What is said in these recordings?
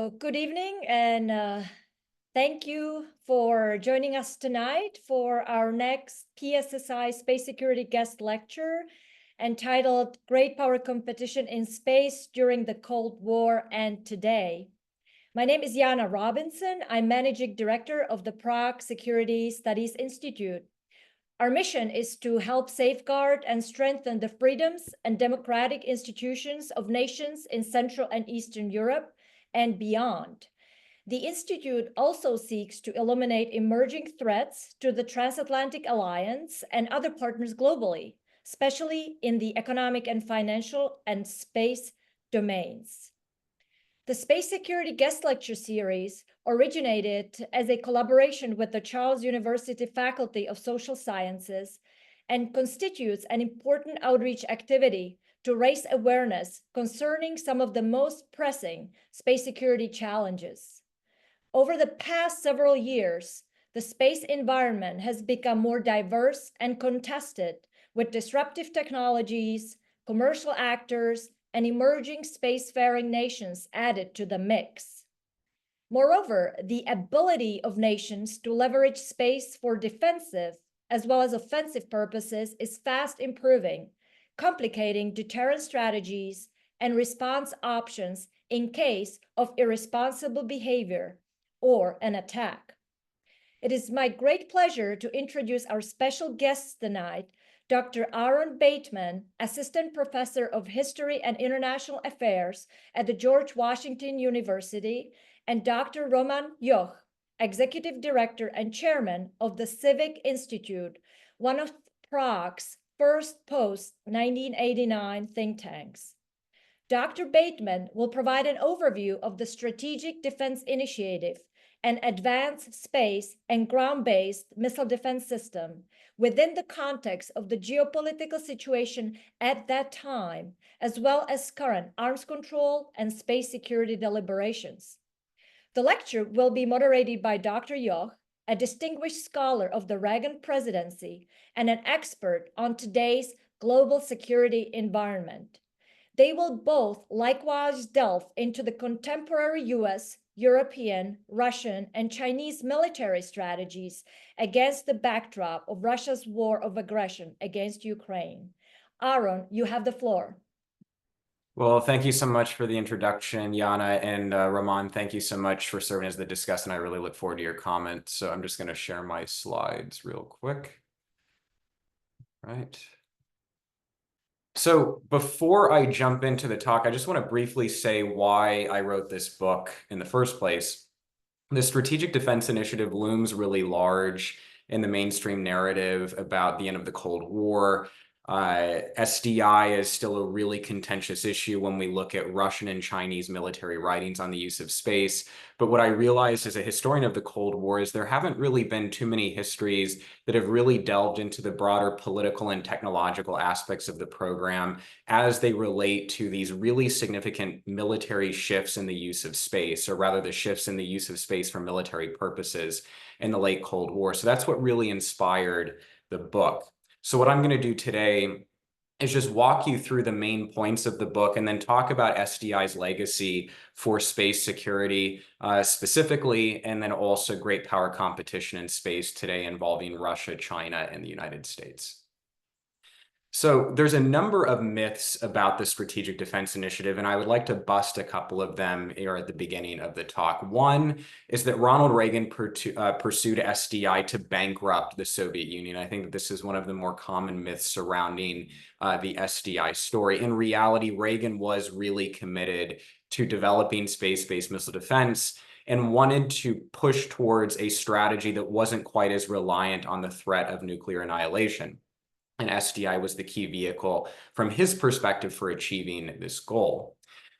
So good evening, and thank you for joining us tonight for our next PSSI Space Security Guest Lecture entitled Great Power Competition in Space During the Cold War and Today. My name is Jana Robinson. I'm Managing Director of the Prague Security Studies Institute. Our mission is to help safeguard and strengthen the freedoms and democratic institutions of nations in Central and Eastern Europe and beyond. The Institute also seeks to eliminate emerging threats to the transatlantic alliance and other partners globally, especially in the economic and financial and space domains. The Space Security Guest Lecture Series originated as a collaboration with the Charles University Faculty of Social Sciences and constitutes an important outreach activity to raise awareness concerning some of the most pressing space security challenges. Over the past several years, the space environment has become more diverse and contested with disruptive technologies, commercial actors, and emerging spacefaring nations added to the mix. Moreover, the ability of nations to leverage space for defensive as well as offensive purposes is fast improving, complicating deterrence strategies and response options in case of irresponsible behavior or an attack. It is my great pleasure to introduce our special guests tonight, Dr. Aaron Bateman, Assistant Professor of History and International Affairs at the George Washington University, and Dr. Roman Joch, Executive Director and Chairman of the Civic Institute, one of Prague's first post-1989 think tanks. Dr. Bateman will provide an overview of the Strategic Defense Initiative, an advanced space and ground-based missile defense system within the context of the geopolitical situation at that time, as well as current arms control and space security deliberations. The lecture will be moderated by Dr. Joch, a distinguished scholar of the Reagan Presidency and an expert on today's global security environment. They will both likewise delve into the contemporary US, European, Russian, and Chinese military strategies against the backdrop of Russia's war of aggression against Ukraine. Aaron, you have the floor. Well, thank you so much for the introduction, Jana, and Roman, thank you so much for serving as the discussant. I really look forward to your comments. So I'm just going to share my slides real quick. Right. So before I jump into the talk, I just want to briefly say why I wrote this book in the first place. The Strategic Defense Initiative looms really large in the mainstream narrative about the end of the Cold War. SDI is still a really contentious issue when we look at Russian and Chinese military writings on the use of space. But what I realized as a historian of the Cold War is there haven't really been too many histories that have really delved into the broader political and technological aspects of the program as they relate to these really significant military shifts in the use of space, or rather the shifts in the use of space for military purposes in the late Cold War. So that's what really inspired the book. So what I'm going to do today is just walk you through the main points of the book and then talk about SDI's legacy for space security specifically, and then also great power competition in space today involving Russia, China, and the United States. So there's a number of myths about the Strategic Defense Initiative, and I would like to bust a couple of them here at the beginning of the talk. One is that Ronald Reagan pursued SDI to bankrupt the Soviet Union. I think that this is one of the more common myths surrounding the SDI story. In reality, Reagan was really committed to developing space-based missile defense and wanted to push towards a strategy that wasn't quite as reliant on the threat of nuclear annihilation. And SDI was the key vehicle from his perspective for achieving this goal.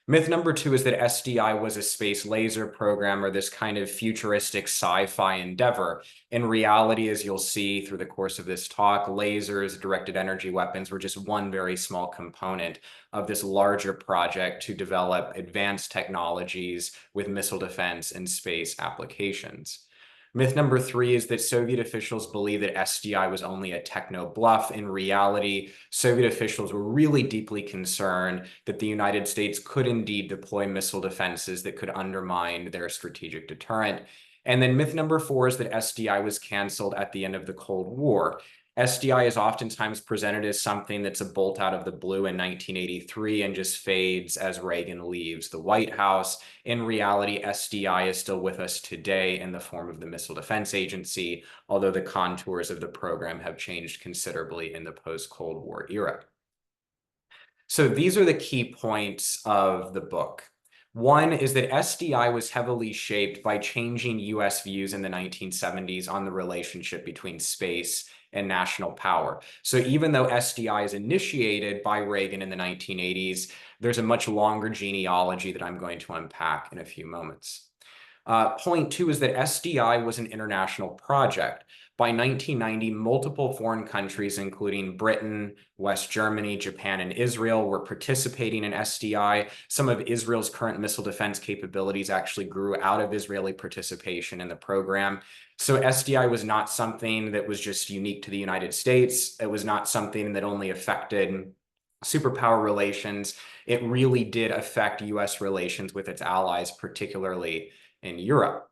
Myth number two is that SDI was a space laser program or this kind of futuristic sci-fi endeavor. In reality, as you'll see through the course of this talk, lasers, directed energy weapons were just one very small component of this larger project to develop advanced technologies with missile defense and space applications. Myth number 3 is that Soviet officials believed that SDI was only a techno bluff. In reality, Soviet officials were really deeply concerned that the United States could indeed deploy missile defenses that could undermine their strategic deterrent. And then myth number 4 is that SDI was canceled at the end of the Cold War. SDI is oftentimes presented as something that's a bolt out of the blue in 1983 and just fades as Reagan leaves the White House. In reality, SDI is still with us today in the form of the Missile Defense Agency, although the contours of the program have changed considerably in the post-Cold War era. So these are the key points of the book. One is that SDI was heavily shaped by changing US views in the 1970s on the relationship between space and national power. So even though SDI is initiated by Reagan in the 1980s, there's a much longer genealogy that I'm going to unpack in a few moments. Point 2 is that SDI was an international project. By 1990, multiple foreign countries, including Britain, West Germany, Japan, and Israel, were participating in SDI. Some of Israel's current missile defense capabilities actually grew out of Israeli participation in the program. So SDI was not something that was just unique to the United States. It was not something that only affected superpower relations. It really did affect US relations with its allies, particularly in Europe.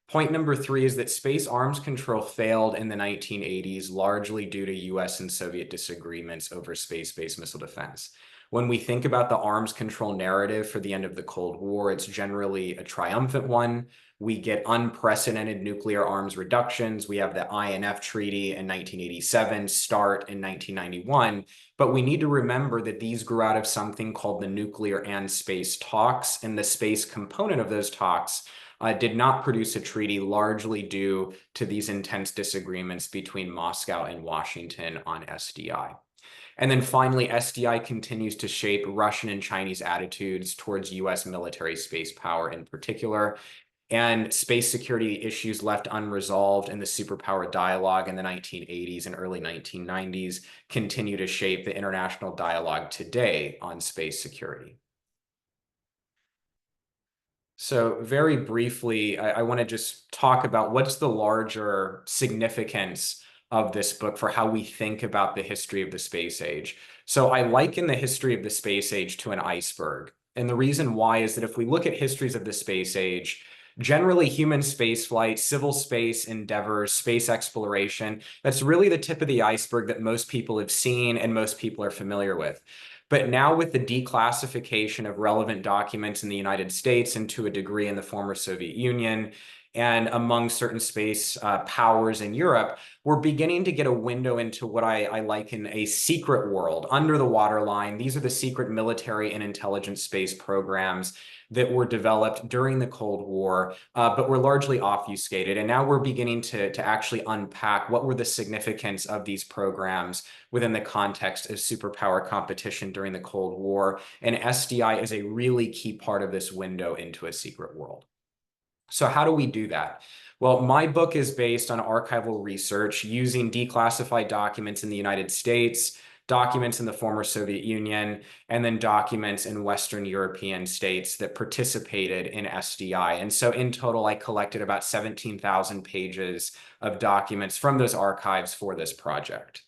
Point number 3 is that space arms control failed in the 1980s, largely due to US and Soviet disagreements over space-based missile defense. When we think about the arms control narrative for the end of the Cold War, it's generally a triumphant one. We get unprecedented nuclear arms reductions. We have the INF Treaty in 1987, START in 1991. But we need to remember that these grew out of something called the nuclear and space talks, and the space component of those talks did not produce a treaty, largely due to these intense disagreements between Moscow and Washington on SDI. And then finally, SDI continues to shape Russian and Chinese attitudes towards US military space power in particular. And space security issues left unresolved in the superpower dialogue in the 1980s and early 1990s continue to shape the international dialogue today on space security. So very briefly, I want to just talk about what's the larger significance of this book for how we think about the history of the space age. So I liken the history of the space age to an iceberg. And the reason why is that if we look at histories of the space age, generally human spaceflight, civil space endeavors, space exploration, that's really the tip of the iceberg that most people have seen and most people are familiar with. But now with the declassification of relevant documents in the United States and to a degree in the former Soviet Union and among certain space powers in Europe, we're beginning to get a window into what I liken a secret world under the waterline. These are the secret military and intelligence space programs that were developed during the Cold War, but were largely obfuscated. And now we're beginning to actually unpack what were the significance of these programs within the context of superpower competition during the Cold War. And SDI is a really key part of this window into a secret world. So how do we do that? Well, my book is based on archival research using declassified documents in the United States, documents in the former Soviet Union, and then documents in Western European states that participated in SDI. And so in total, I collected about 17,000 pages of documents from those archives for this project.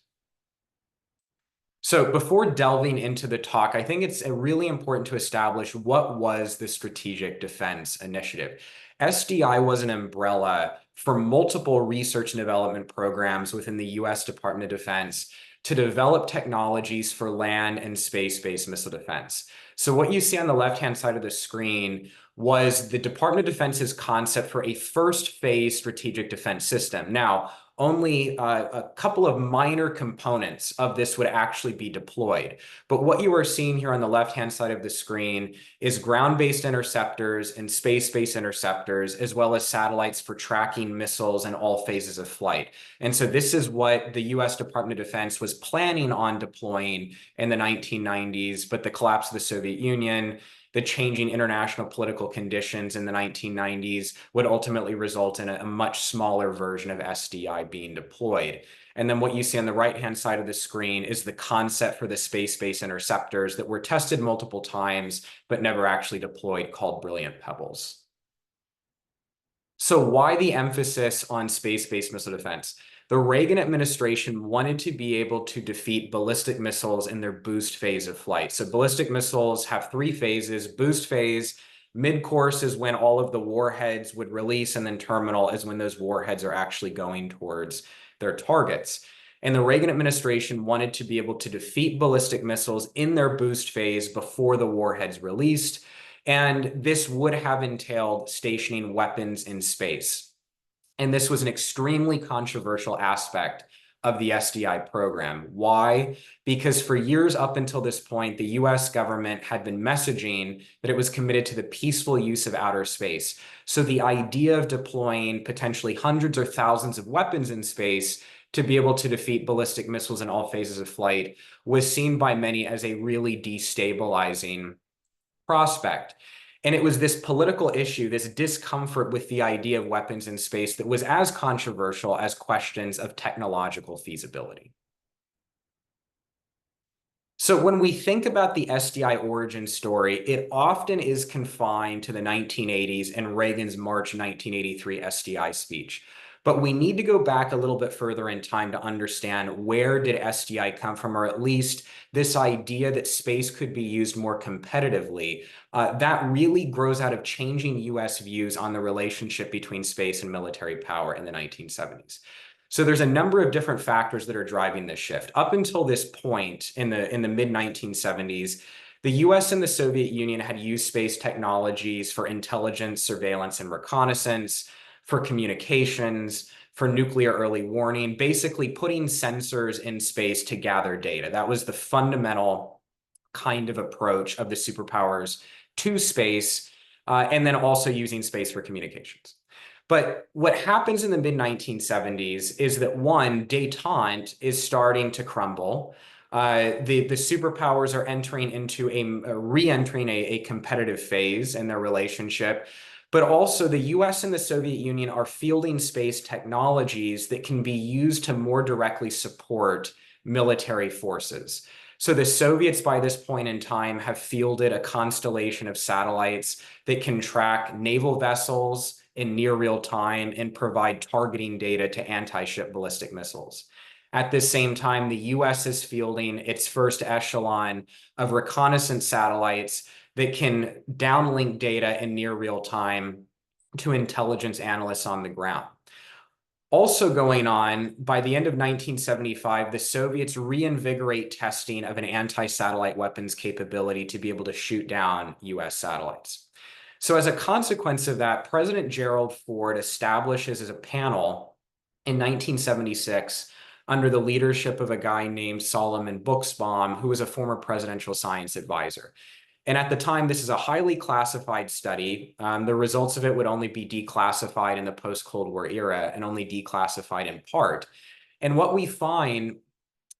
So before delving into the talk, I think it's really important to establish what was the Strategic Defense Initiative. SDI was an umbrella for multiple research and development programs within the US Department of Defense to develop technologies for land and space-based missile defense. So what you see on the left-hand side of the screen was the Department of Defense's concept for a first phase strategic defense system. Now, only a couple of minor components of this would actually be deployed. But what you are seeing here on the left-hand side of the screen is ground-based interceptors and space-based interceptors, as well as satellites for tracking missiles in all phases of flight. And so this is what the US Department of Defense was planning on deploying in the 1990s, but the collapse of the Soviet Union, the changing international political conditions in the 1990s would ultimately result in a much smaller version of SDI being deployed. And then what you see on the right-hand side of the screen is the concept for the space-based interceptors that were tested multiple times, but never actually deployed, called Brilliant Pebbles. So why the emphasis on space-based missile defense? The Reagan administration wanted to be able to defeat ballistic missiles in their boost phase of flight. So ballistic missiles have three phases: boost phase, mid-course is when all of the warheads would release, and then terminal is when those warheads are actually going towards their targets. And the Reagan administration wanted to be able to defeat ballistic missiles in their boost phase before the warheads released. And this would have entailed stationing weapons in space. And this was an extremely controversial aspect of the SDI program. Why? Because for years up until this point, the US government had been messaging that it was committed to the peaceful use of outer space. So the idea of deploying potentially hundreds or thousands of weapons in space to be able to defeat ballistic missiles in all phases of flight was seen by many as a really destabilizing prospect. And it was this political issue, this discomfort with the idea of weapons in space, that was as controversial as questions of technological feasibility. So when we think about the SDI origin story, it often is confined to the 1980s and Reagan's March 1983 SDI speech. But we need to go back a little bit further in time to understand, where did SDI come from, or at least this idea that space could be used more competitively. That really grows out of changing US views on the relationship between space and military power in the 1970s. So there's a number of different factors that are driving this shift. Up until this point in the mid-1970s, the US and the Soviet Union had used space technologies for intelligence, surveillance, and reconnaissance, for communications, for nuclear early warning, basically putting sensors in space to gather data. That was the fundamental kind of approach of the superpowers to space, and then also using space for communications. But what happens in the mid-1970s is that, one, détente is starting to crumble. The superpowers are entering into re-entering a competitive phase in their relationship. But also the US and the Soviet Union are fielding space technologies that can be used to more directly support military forces. So the Soviets, by this point in time, have fielded a constellation of satellites that can track naval vessels in near real time and provide targeting data to anti-ship ballistic missiles. At the same time, the US is fielding its first echelon of reconnaissance satellites that can downlink data in near real time to intelligence analysts on the ground. Also going on, by the end of 1975, the Soviets reinvigorate testing of an anti-satellite weapons capability to be able to shoot down US satellites. So as a consequence of that, President Gerald Ford establishes as a panel in 1976 under the leadership of a guy named Solomon Buxbaum, who was a former presidential science advisor. And at the time, this is a highly classified study. The results of it would only be declassified in the post-Cold War era, and only declassified in part. And what we find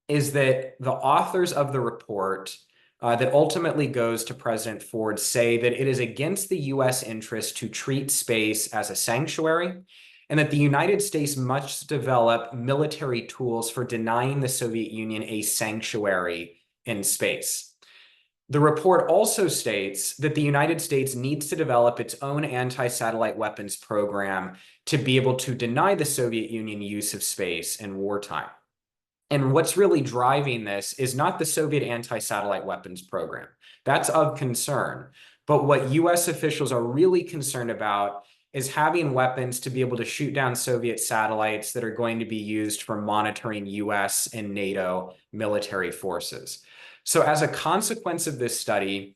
is that the authors of the report that ultimately goes to President Ford say that it is against the US interest to treat space as a sanctuary, and that the United States must develop military tools for denying the Soviet Union a sanctuary in space. The report also states that the United States needs to develop its own anti-satellite weapons program to be able to deny the Soviet Union use of space in wartime. And what's really driving this is not the Soviet anti-satellite weapons program. That's of concern. But what US officials are really concerned about is having weapons to be able to shoot down Soviet satellites that are going to be used for monitoring US and NATO military forces. So as a consequence of this study,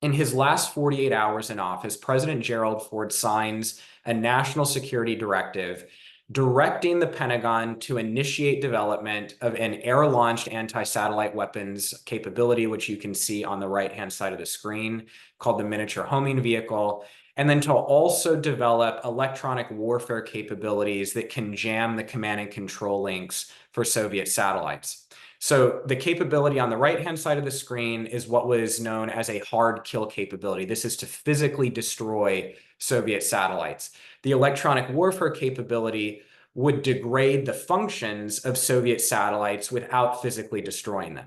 in his last 48 hours in office, President Gerald Ford signs a national security directive directing the Pentagon to initiate development of an air-launched anti-satellite weapons capability, which you can see on the right-hand side of the screen, called the Miniature Homing Vehicle, and then to also develop electronic warfare capabilities that can jam the command and control links for Soviet satellites. So the capability on the right-hand side of the screen is what was known as a hard kill capability. This is to physically destroy Soviet satellites. The electronic warfare capability would degrade the functions of Soviet satellites without physically destroying them.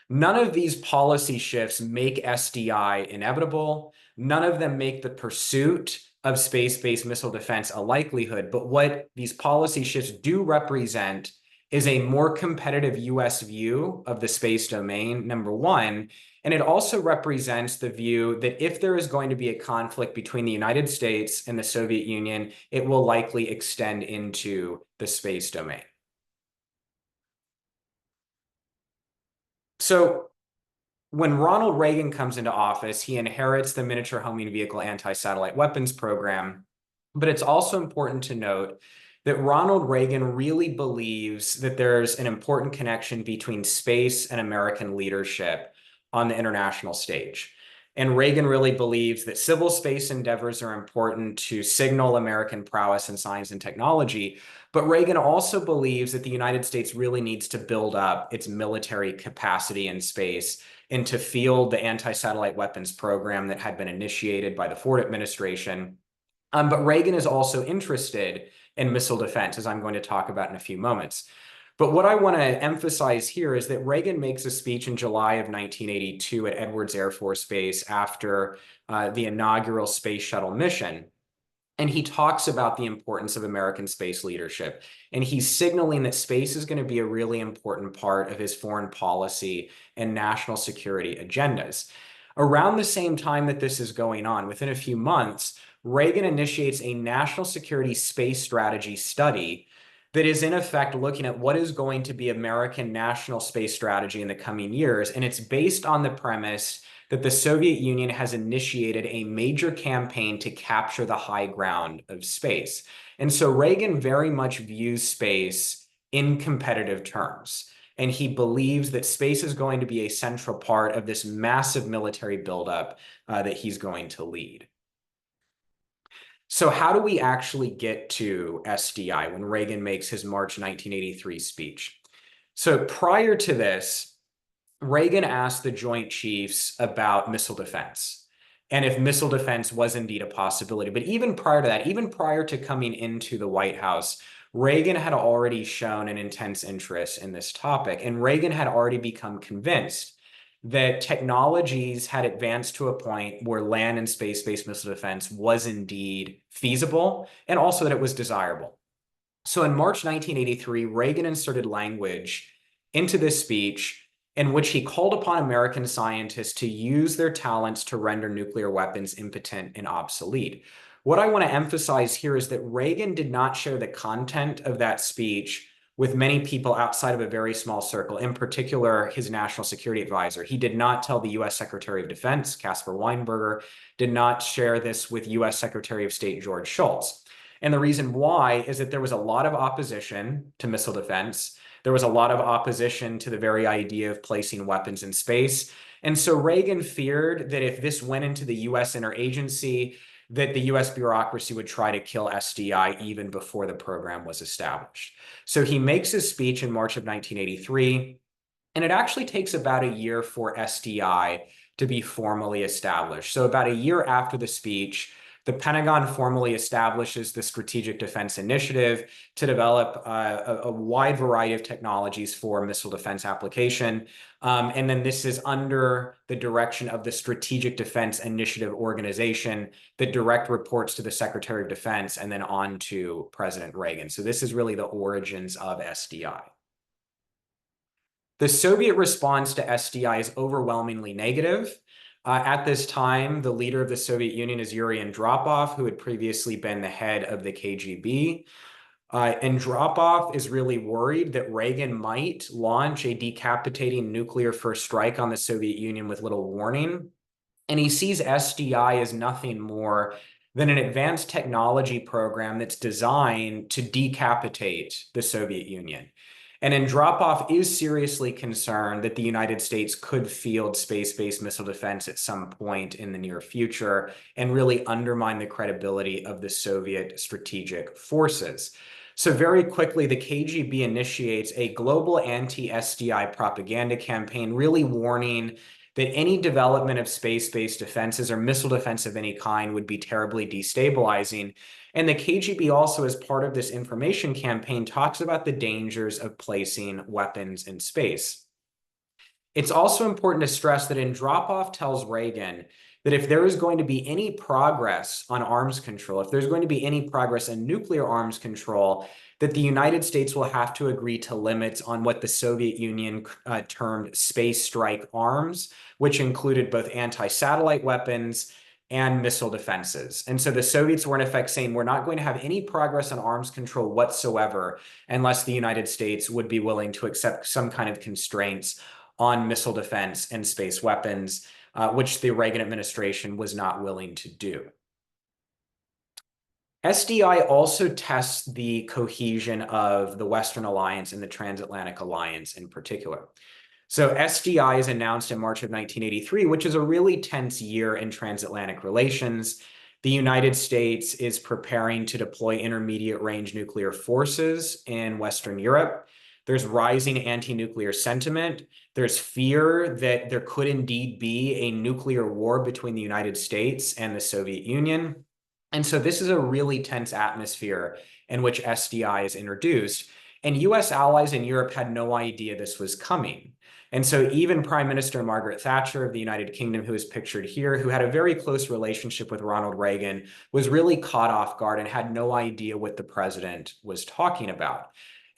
None of these policy shifts make SDI inevitable. None of them make the pursuit of space-based missile defense a likelihood, but what these policy shifts do represent is a more competitive US view of the space domain, number one, and it also represents the view that if there is going to be a conflict between the United States and the Soviet Union, it will likely extend into the space domain. So when Ronald Reagan comes into office, he inherits the Miniature Homing Vehicle Anti-Satellite Weapons Program. But it's also important to note that Ronald Reagan really believes that there's an important connection between space and American leadership on the international stage. And Reagan really believes that civil space endeavors are important to signal American prowess in science and technology. But Reagan also believes that the United States really needs to build up its military capacity in space and to field the anti-satellite weapons program that had been initiated by the Ford administration. But Reagan is also interested in missile defense, as I'm going to talk about in a few moments. But what I want to emphasize here is that Reagan makes a speech in July of 1982 at Edwards Air Force Base after the inaugural space shuttle mission. And he talks about the importance of American space leadership. And he's signaling that space is going to be a really important part of his foreign policy and national security agendas. Around the same time that this is going on, within a few months, Reagan initiates a national security space strategy study that is in effect looking at what is going to be American national space strategy in the coming years. And it's based on the premise that the Soviet Union has initiated a major campaign to capture the high ground of space. And so Reagan very much views space in competitive terms. And he believes that space is going to be a central part of this massive military buildup that he's going to lead. So how do we actually get to SDI when Reagan makes his March 1983 speech? So prior to this, Reagan asked the Joint Chiefs about missile defense and if missile defense was indeed a possibility. But even prior to that, even prior to coming into the White House, Reagan had already shown an intense interest in this topic, and Reagan had already become convinced that technologies had advanced to a point where land and space-based missile defense was indeed feasible and also that it was desirable. So in March 1983, Reagan inserted language into this speech in which he called upon American scientists to use their talents to render nuclear weapons impotent and obsolete. What I want to emphasize here is that Reagan did not share the content of that speech with many people outside of a very small circle, in particular, his national security advisor. He did not tell the US Secretary of Defense, Caspar Weinberger, did not share this with US Secretary of State George Shultz. And the reason why is that there was a lot of opposition to missile defense. There was a lot of opposition to the very idea of placing weapons in space. And so Reagan feared that if this went into the US interagency, that the US bureaucracy would try to kill SDI even before the program was established. So he makes his speech in March of 1983, and it actually takes about a year for SDI to be formally established. So about a year after the speech, the Pentagon formally establishes the Strategic Defense Initiative to develop a wide variety of technologies for missile defense application. And then this is under the direction of the Strategic Defense Initiative organization that direct reports to the Secretary of Defense and then on to President Reagan. So this is really the origins of SDI. The Soviet response to SDI is overwhelmingly negative. At this time, the leader of the Soviet Union is Yuri Andropov, who had previously been the head of the KGB. Andropov is really worried that Reagan might launch a decapitating nuclear first strike on the Soviet Union with little warning. And he sees SDI as nothing more than an advanced technology program that's designed to decapitate the Soviet Union. And Andropov is seriously concerned that the United States could field space-based missile defense at some point in the near future and really undermine the credibility of the Soviet strategic forces. So very quickly, the KGB initiates a global anti-SDI propaganda campaign, really warning that any development of space-based defenses or missile defense of any kind would be terribly destabilizing. And the KGB also, as part of this information campaign, talks about the dangers of placing weapons in space. It's also important to stress that Andropov tells Reagan that if there is going to be any progress on arms control, if there's going to be any progress in nuclear arms control, that the United States will have to agree to limits on what the Soviet Union termed space strike arms, which included both anti-satellite weapons and missile defenses. And so the Soviets were in effect saying, we're not going to have any progress on arms control whatsoever unless the United States would be willing to accept some kind of constraints on missile defense and space weapons, which the Reagan administration was not willing to do. SDI also tests the cohesion of the Western Alliance and the Transatlantic Alliance in particular. So SDI is announced in March of 1983, which is a really tense year in transatlantic relations. The United States is preparing to deploy intermediate range nuclear forces in Western Europe. There's rising anti-nuclear sentiment. There's fear that there could indeed be a nuclear war between the United States and the Soviet Union. And so this is a really tense atmosphere in which SDI is introduced. And US allies in Europe had no idea this was coming. And so even Prime Minister Margaret Thatcher of the United Kingdom, who is pictured here, who had a very close relationship with Ronald Reagan, was really caught off guard and had no idea what the president was talking about.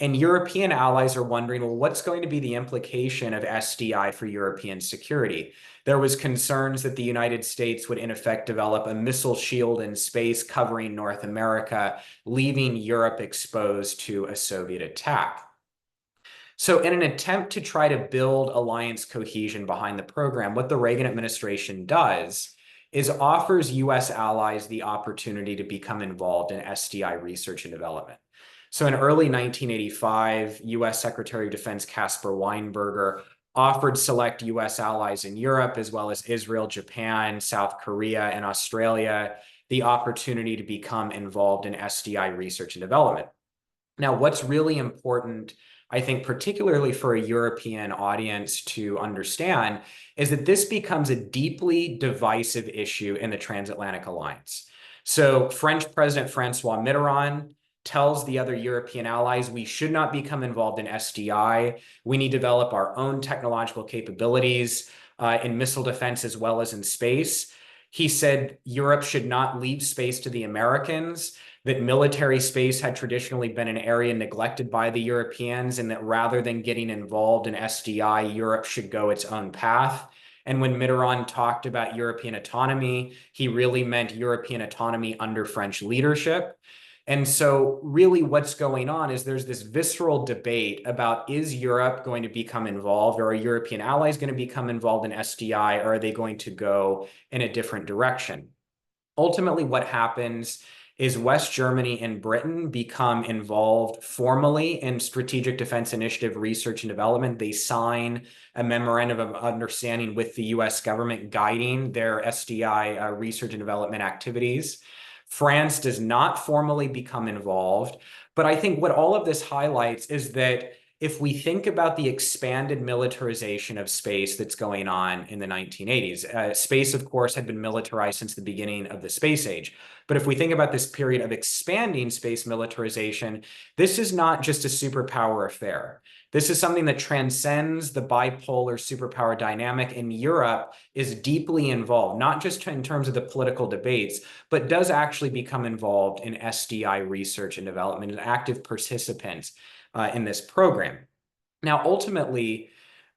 And European allies are wondering, well, what's going to be the implication of SDI for European security? There was concerns that the United States would in effect develop a missile shield in space covering North America, leaving Europe exposed to a Soviet attack. So in an attempt to try to build alliance cohesion behind the program, what the Reagan administration does is offers US allies the opportunity to become involved in SDI research and development. So in early 1985, US Secretary of Defense Caspar Weinberger offered select US allies in Europe, as well as Israel, Japan, South Korea, and Australia, the opportunity to become involved in SDI research and development. Now, what's really important, I think, particularly for a European audience to understand, is that this becomes a deeply divisive issue in the transatlantic alliance. So French President Francois Mitterrand tells the other European allies, we should not become involved in SDI. We need to develop our own technological capabilities in missile defense as well as in space. He said Europe should not leave space to the Americans, that military space had traditionally been an area neglected by the Europeans, and that rather than getting involved in SDI, Europe should go its own path. And when Mitterrand talked about European autonomy, he really meant European autonomy under French leadership. And so really what's going on is there's this visceral debate about, is Europe going to become involved, or are European allies going to become involved in SDI, or are they going to go in a different direction? Ultimately, what happens is West Germany and Britain become involved formally in Strategic Defense Initiative research and development. They sign a memorandum of understanding with the US government guiding their SDI research and development activities. France does not formally become involved. But I think what all of this highlights is that if we think about the expanded militarization of space that's going on in the 1980s, space, of course, had been militarized since the beginning of the space age. But if we think about this period of expanding space militarization, this is not just a superpower affair. This is something that transcends the bipolar superpower dynamic, and Europe is deeply involved, not just in terms of the political debates, but does actually become involved in SDI research and development, an active participant in this program. Now, ultimately,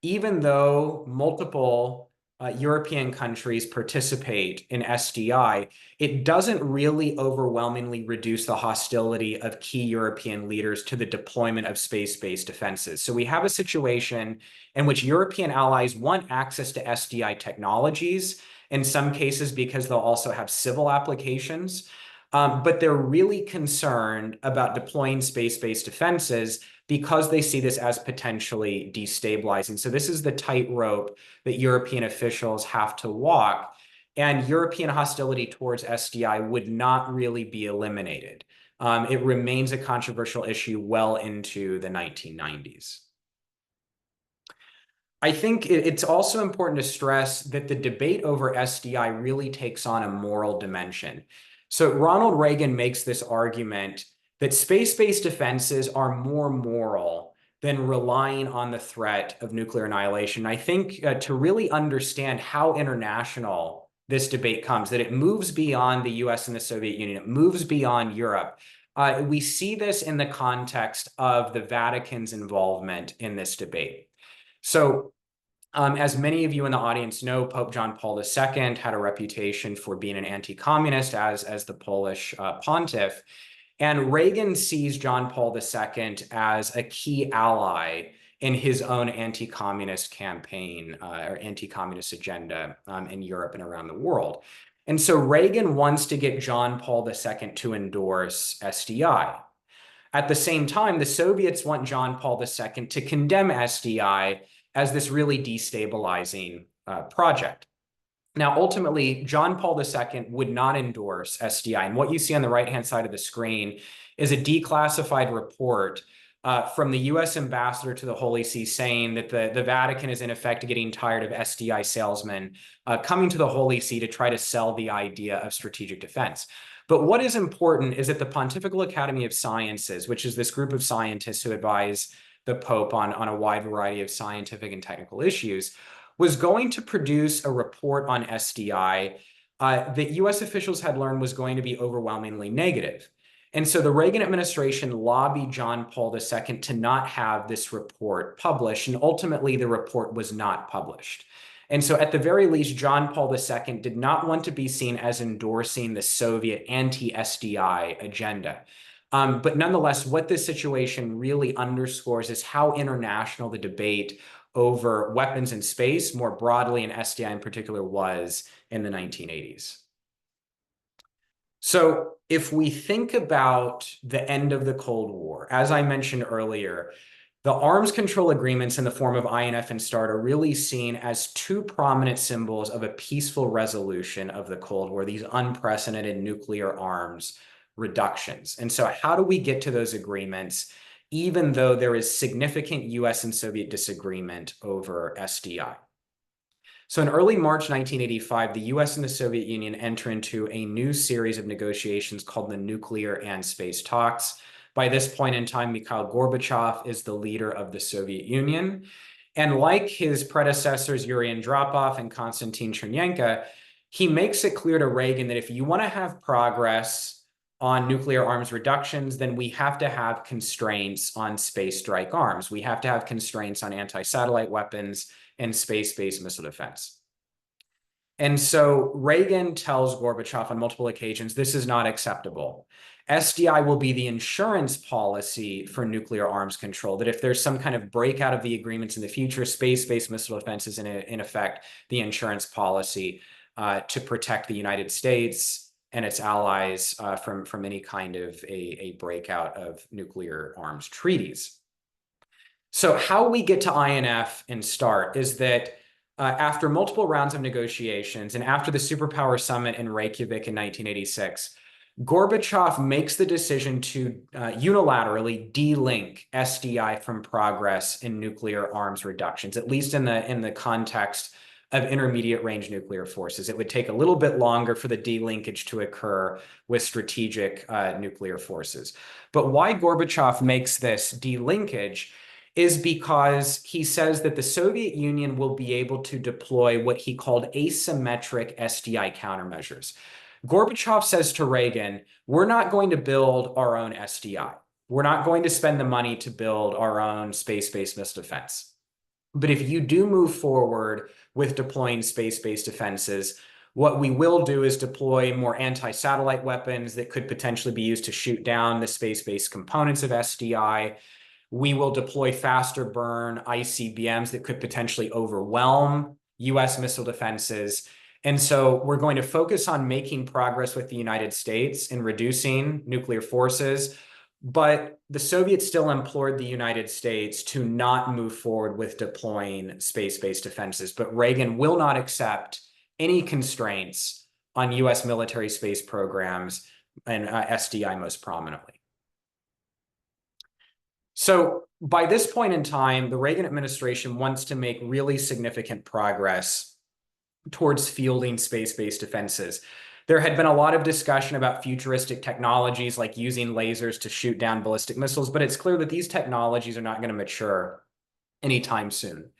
even though multiple European countries participate in SDI, it doesn't really overwhelmingly reduce the hostility of key European leaders to the deployment of space-based defenses. So we have a situation in which European allies want access to SDI technologies, in some cases because they'll also have civil applications, but they're really concerned about deploying space-based defenses because they see this as potentially destabilizing. So this is the tightrope that European officials have to walk, and European hostility towards SDI would not really be eliminated. It remains a controversial issue well into the 1990s. I think it's also important to stress that the debate over SDI really takes on a moral dimension. So Ronald Reagan makes this argument that space-based defenses are more moral than relying on the threat of nuclear annihilation. I think to really understand how international this debate comes, that it moves beyond the US and the Soviet Union, it moves beyond Europe. We see this in the context of the Vatican's involvement in this debate. So, as many of you in the audience know, Pope John Paul II had a reputation for being an anti-communist as the Polish pontiff. And Reagan sees John Paul II as a key ally in his own anti-communist campaign or anti-communist agenda in Europe and around the world. And so Reagan wants to get John Paul II to endorse SDI. At the same time, the Soviets want John Paul II to condemn SDI as this really destabilizing project. Now, ultimately, John Paul II would not endorse SDI. And what you see on the right-hand side of the screen is a declassified report from the US ambassador to the Holy See saying that the Vatican is in effect getting tired of SDI salesmen coming to the Holy See to try to sell the idea of strategic defense. But what is important is that the Pontifical Academy of Sciences, which is this group of scientists who advise the Pope on a wide variety of scientific and technical issues, was going to produce a report on SDI that US officials had learned was going to be overwhelmingly negative. And so the Reagan administration lobbied John Paul II to not have this report published, and ultimately the report was not published. And so at the very least, John Paul II did not want to be seen as endorsing the Soviet anti-SDI agenda. But nonetheless, what this situation really underscores is how international the debate over weapons in space, more broadly, and SDI in particular, was in the 1980s. So if we think about the end of the Cold War, as I mentioned earlier, the arms control agreements in the form of INF and START are really seen as two prominent symbols of a peaceful resolution of the Cold War, these unprecedented nuclear arms reductions. And so how do we get to those agreements, even though there is significant US and Soviet disagreement over SDI? So in early March 1985, the US and the Soviet Union enter into a new series of negotiations called the Nuclear and Space Talks. By this point in time, Mikhail Gorbachev is the leader of the Soviet Union. And like his predecessors, Yuri Andropov and Konstantin Chernenko, he makes it clear to Reagan that if you want to have progress on nuclear arms reductions, then we have to have constraints on space strike arms. We have to have constraints on anti-satellite weapons and space-based missile defense. And so Reagan tells Gorbachev on multiple occasions, this is not acceptable. SDI will be the insurance policy for nuclear arms control, that if there's some kind of breakout of the agreements in the future, space-based missile defense is in effect the insurance policy to protect the United States and its allies from any kind of a breakout of nuclear arms treaties. So how we get to INF and START is that after multiple rounds of negotiations and after the superpower summit in Reykjavik in 1986, Gorbachev makes the decision to unilaterally de-link SDI from progress in nuclear arms reductions, at least in the context of intermediate range nuclear forces. It would take a little bit longer for the de-linkage to occur with strategic nuclear forces. But why Gorbachev makes this de-linkage is because he says that the Soviet Union will be able to deploy what he called asymmetric SDI countermeasures. Gorbachev says to Reagan, we're not going to build our own SDI. We're not going to spend the money to build our own space-based missile defense. But if you do move forward with deploying space-based defenses, what we will do is deploy more anti-satellite weapons that could potentially be used to shoot down the space-based components of SDI. We will deploy faster burn ICBMs that could potentially overwhelm US missile defenses. And so we're going to focus on making progress with the United States in reducing nuclear forces. But the Soviets still implored the United States to not move forward with deploying space-based defenses. But Reagan will not accept any constraints on US military space programs, and SDI most prominently. So by this point in time, the Reagan administration wants to make really significant progress towards fielding space-based defenses. There had been a lot of discussion about futuristic technologies like using lasers to shoot down ballistic missiles, but it's clear that these technologies are not going to mature anytime soon.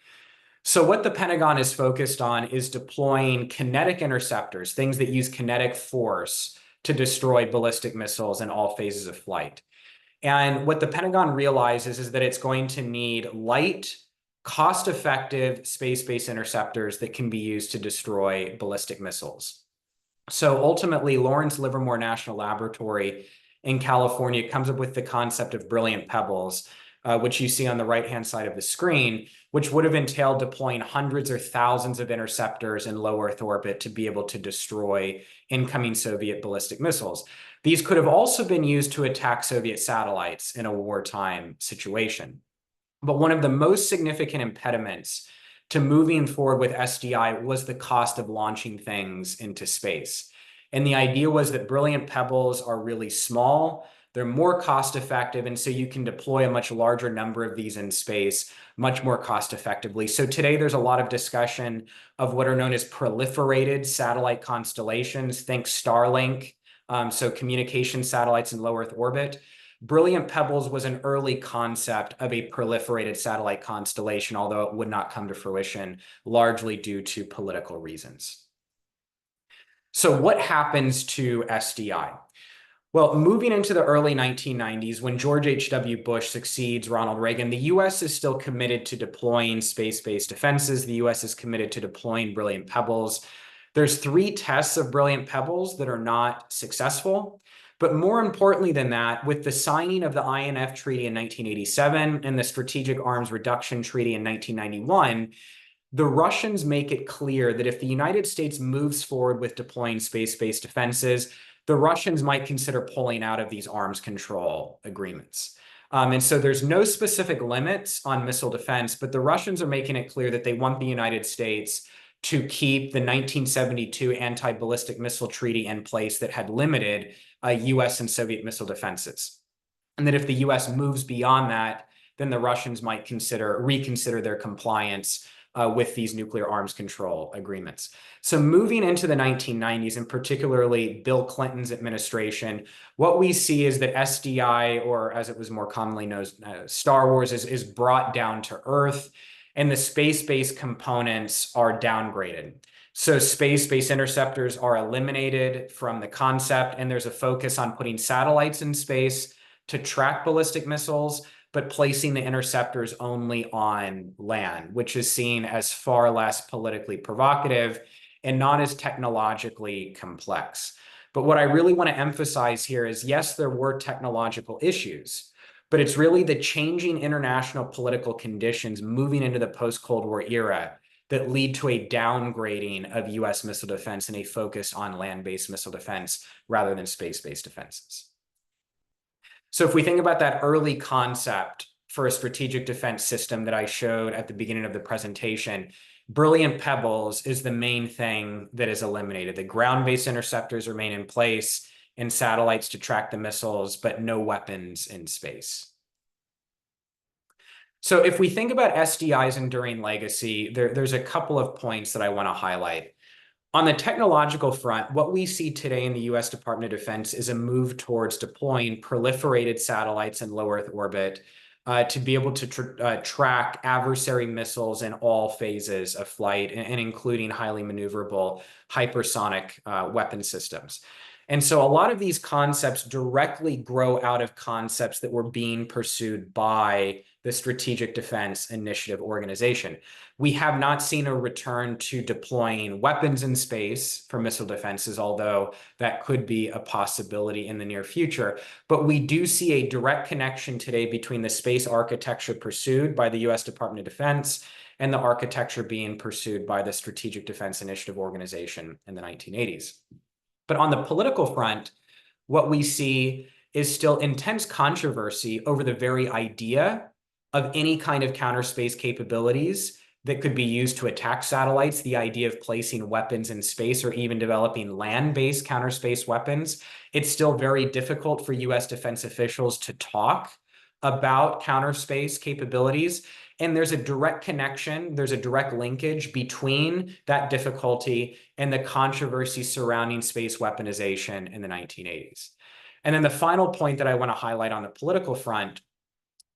So what the Pentagon is focused on is deploying kinetic interceptors, things that use kinetic force to destroy ballistic missiles in all phases of flight. And what the Pentagon realizes is that it's going to need light, cost-effective space-based interceptors that can be used to destroy ballistic missiles. So ultimately, Lawrence Livermore National Laboratory in California comes up with the concept of brilliant pebbles, which you see on the right-hand side of the screen, which would have entailed deploying hundreds or thousands of interceptors in low Earth orbit to be able to destroy incoming Soviet ballistic missiles. These could have also been used to attack Soviet satellites in a wartime situation. But one of the most significant impediments to moving forward with SDI was the cost of launching things into space. And the idea was that brilliant pebbles are really small, they're more cost effective, and so you can deploy a much larger number of these in space much more cost effectively. So today there's a lot of discussion of what are known as proliferated satellite constellations. Think Starlink, so communication satellites in low Earth orbit. Brilliant Pebbles was an early concept of a proliferated satellite constellation, although it would not come to fruition, largely due to political reasons. So what happens to SDI? Well, moving into the early 1990s, when George H.W. Bush succeeds Ronald Reagan, the U.S. is still committed to deploying space-based defenses. The U.S. is committed to deploying Brilliant Pebbles. There's 3 tests of Brilliant Pebbles that are not successful. But more importantly than that, with the signing of the INF Treaty in 1987 and the Strategic Arms Reduction Treaty in 1991, the Russians make it clear that if the United States moves forward with deploying space-based defenses, the Russians might consider pulling out of these arms control agreements. And so there's no specific limits on missile defense, but the Russians are making it clear that they want the United States to keep the 1972 anti-ballistic missile treaty in place that had limited US and Soviet missile defenses. And that if the US moves beyond that, then the Russians might reconsider their compliance with these nuclear arms control agreements. So moving into the 1990s, and particularly Bill Clinton's administration, what we see is that SDI, or as it was more commonly known, Star Wars, is brought down to Earth, and the space-based components are downgraded. So space-based interceptors are eliminated from the concept, and there's a focus on putting satellites in space to track ballistic missiles, but placing the interceptors only on land, which is seen as far less politically provocative and not as technologically complex. But what I really want to emphasize here is, yes, there were technological issues, but it's really the changing international political conditions moving into the post-Cold War era that lead to a downgrading of US missile defense and a focus on land-based missile defense rather than space-based defenses. So if we think about that early concept for a strategic defense system that I showed at the beginning of the presentation, Brilliant Pebbles is the main thing that is eliminated. The ground-based interceptors remain in place and satellites to track the missiles, but no weapons in space. So if we think about SDI's enduring legacy, there's a couple of points that I want to highlight. On the technological front, what we see today in the US Department of Defense is a move towards deploying proliferated satellites in low Earth orbit to be able to track adversary missiles in all phases of flight, and including highly maneuverable hypersonic weapon systems. And so a lot of these concepts directly grow out of concepts that were being pursued by the Strategic Defense Initiative organization. We have not seen a return to deploying weapons in space for missile defenses, although that could be a possibility in the near future. But we do see a direct connection today between the space architecture pursued by the US Department of Defense and the architecture being pursued by the Strategic Defense Initiative organization in the 1980s. But on the political front, what we see is still intense controversy over the very idea of any kind of counter space capabilities that could be used to attack satellites, the idea of placing weapons in space or even developing land-based counter space weapons. It's still very difficult for US defense officials to talk about counter space capabilities. And there's a direct connection, there's a direct linkage between that difficulty and the controversy surrounding space weaponization in the 1980s. And then the final point that I want to highlight on the political front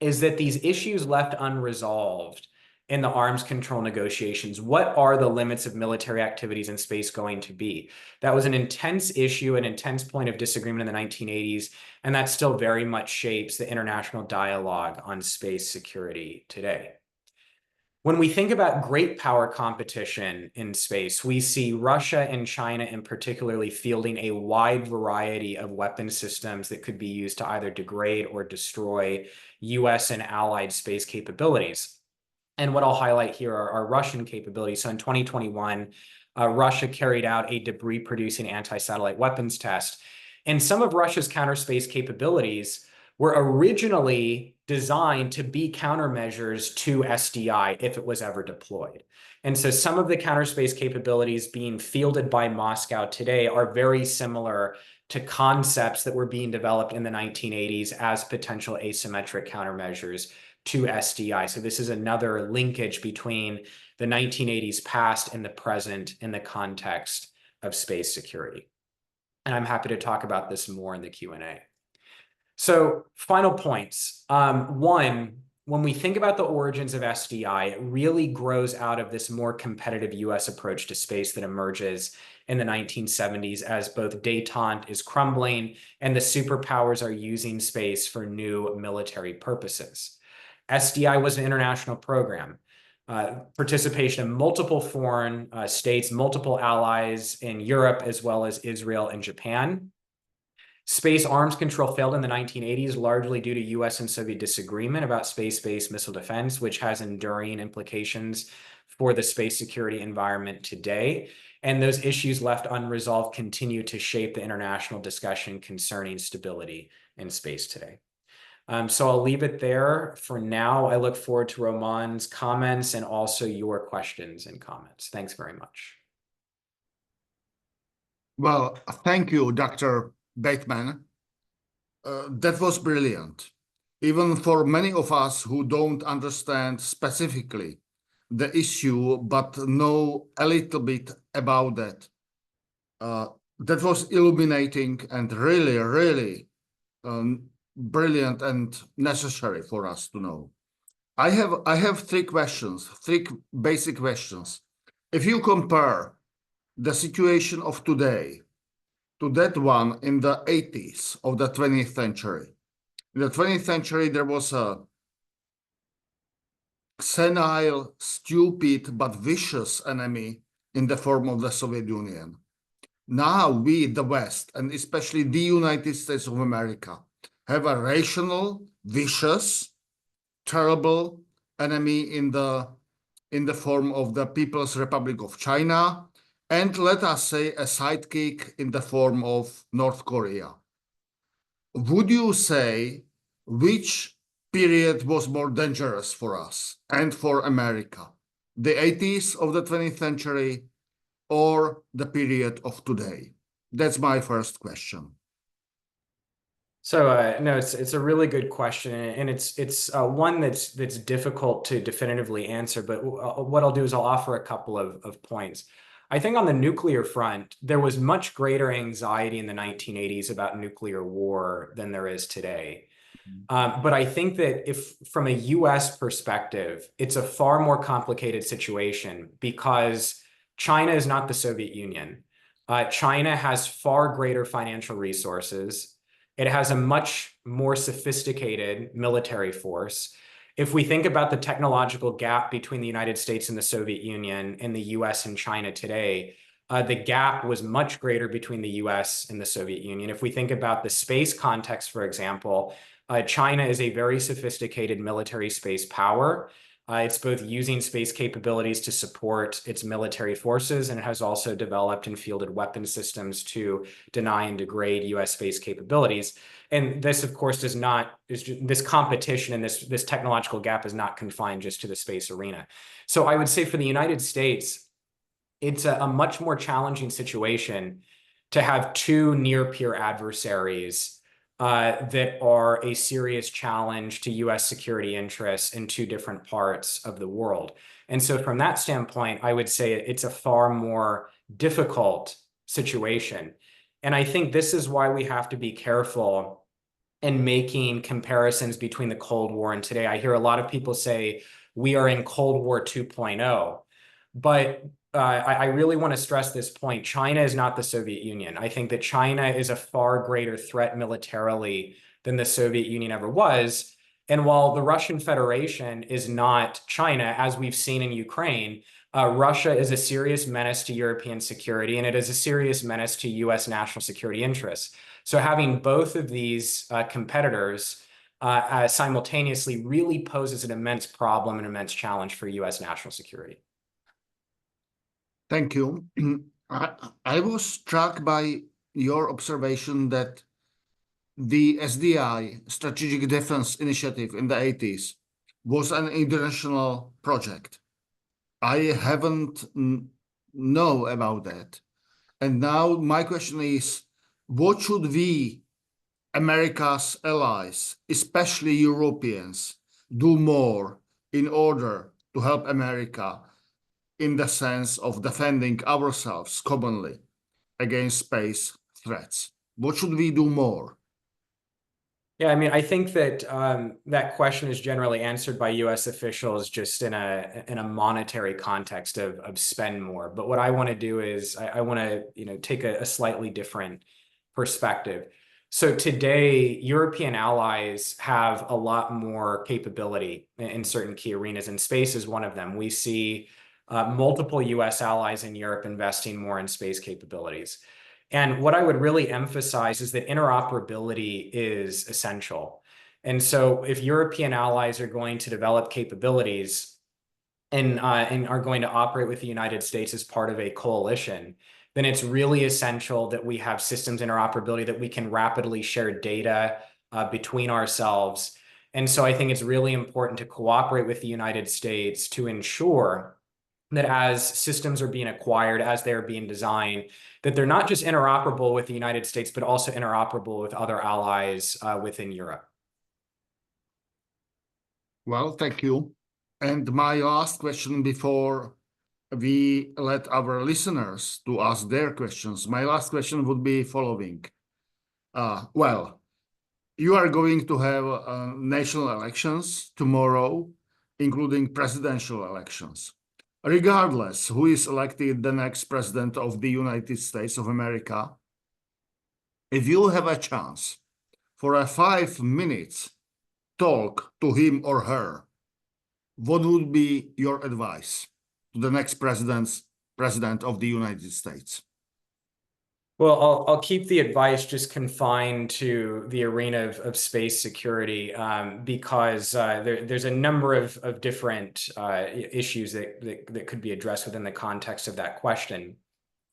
is that these issues left unresolved in the arms control negotiations. What are the limits of military activities in space going to be? That was an intense issue, an intense point of disagreement in the 1980s, and that still very much shapes the international dialogue on space security today. When we think about great power competition in space, we see Russia and China in particularly fielding a wide variety of weapon systems that could be used to either degrade or destroy US and allied space capabilities. And what I'll highlight here are Russian capabilities. So in 2021, Russia carried out a debris-producing anti-satellite weapons test. And some of Russia's counterspace capabilities were originally designed to be countermeasures to SDI if it was ever deployed. And so some of the counterspace capabilities being fielded by Moscow today are very similar to concepts that were being developed in the 1980s as potential asymmetric countermeasures to SDI. So this is another linkage between the 1980s past and the present in the context of space security. And I'm happy to talk about this more in the Q&A. So final points. One, when we think about the origins of SDI, it really grows out of this more competitive US approach to space that emerges in the 1970s as both détente is crumbling and the superpowers are using space for new military purposes. SDI was an international program. Participation in multiple foreign states, multiple allies in Europe, as well as Israel and Japan. Space arms control failed in the 1980s, largely due to US and Soviet disagreement about space-based missile defense, which has enduring implications for the space security environment today. And those issues left unresolved continue to shape the international discussion concerning stability in space today. So I'll leave it there for now. I look forward to Roman's comments and also your questions and comments. Thanks very much. Well, thank you, Dr. Bateman. That was brilliant. Even for many of us who don't understand specifically the issue, but know a little bit about that, that was illuminating and really, really brilliant and necessary for us to know. I have three basic questions. If you compare the situation of today to that one in the 80s of the 20th century, in the 20th century there was a senile, stupid, but vicious enemy in the form of the Soviet Union. Now we, the West, and especially the United States of America, have a rational, vicious, terrible enemy in the form of the People's Republic of China, and let us say a sidekick in the form of North Korea. Would you say which period was more dangerous for us and for America? The 80s of the 20th century or the period of today? That's my first question. So no, it's a really good question, and it's one that's difficult to definitively answer. But what I'll do is I'll offer a couple of points. I think on the nuclear front, there was much greater anxiety in the 1980s about nuclear war than there is today. But I think that if from a US perspective, it's a far more complicated situation because China is not the Soviet Union. China has far greater financial resources. It has a much more sophisticated military force. If we think about the technological gap between the United States and the Soviet Union and the US and China today, the gap was much greater between the US and the Soviet Union. If we think about the space context, for example, China is a very sophisticated military space power. It's both using space capabilities to support its military forces, and it has also developed and fielded weapon systems to deny and degrade US space capabilities. And this, of course, this competition and this technological gap is not confined just to the space arena. So I would say for the United States, it's a much more challenging situation to have two near-peer adversaries that are a serious challenge to US security interests in two different parts of the world. And so from that standpoint, I would say it's a far more difficult situation. And I think this is why we have to be careful in making comparisons between the Cold War and today. I hear a lot of people say, we are in Cold War 2.0. But I really want to stress this point. China is not the Soviet Union. I think that China is a far greater threat militarily than the Soviet Union ever was. And while the Russian Federation is not China, as we've seen in Ukraine, Russia is a serious menace to European security, and it is a serious menace to US national security interests. So having both of these competitors simultaneously really poses an immense problem and immense challenge for US national security. Thank you. I was struck by your observation that the SDI, Strategic Defense Initiative in the 80s, was an international project. I haven't know about that. And now my question is, what should we, America's allies, especially Europeans, do more in order to help America in the sense of defending ourselves commonly against space threats? What should we do more? Yeah, I mean, I think that that question is generally answered by U.S. officials just in a monetary context of spend more. But what I want to do is I want to take a slightly different perspective. So today, European allies have a lot more capability in certain key arenas, and space is one of them. We see multiple U.S. allies in Europe investing more in space capabilities. And what I would really emphasize is that interoperability is essential. And so if European allies are going to develop capabilities and are going to operate with the United States as part of a coalition, then it's really essential that we have systems interoperability, that we can rapidly share data between ourselves. And so I think it's really important to cooperate with the United States to ensure that as systems are being acquired, as they're being designed, that they're not just interoperable with the United States, but also interoperable with other allies within Europe. Well, thank you. And my last question before we let our listeners to ask their questions, my last question would be following. Well, you are going to have national elections tomorrow, including presidential elections. Regardless who is elected the next president of the United States of America, if you have a chance for a 5 minutes talk to him or her, what would be your advice to the next president of the United States? Well, I'll keep the advice just confined to the arena of space security because there's a number of different issues that could be addressed within the context of that question.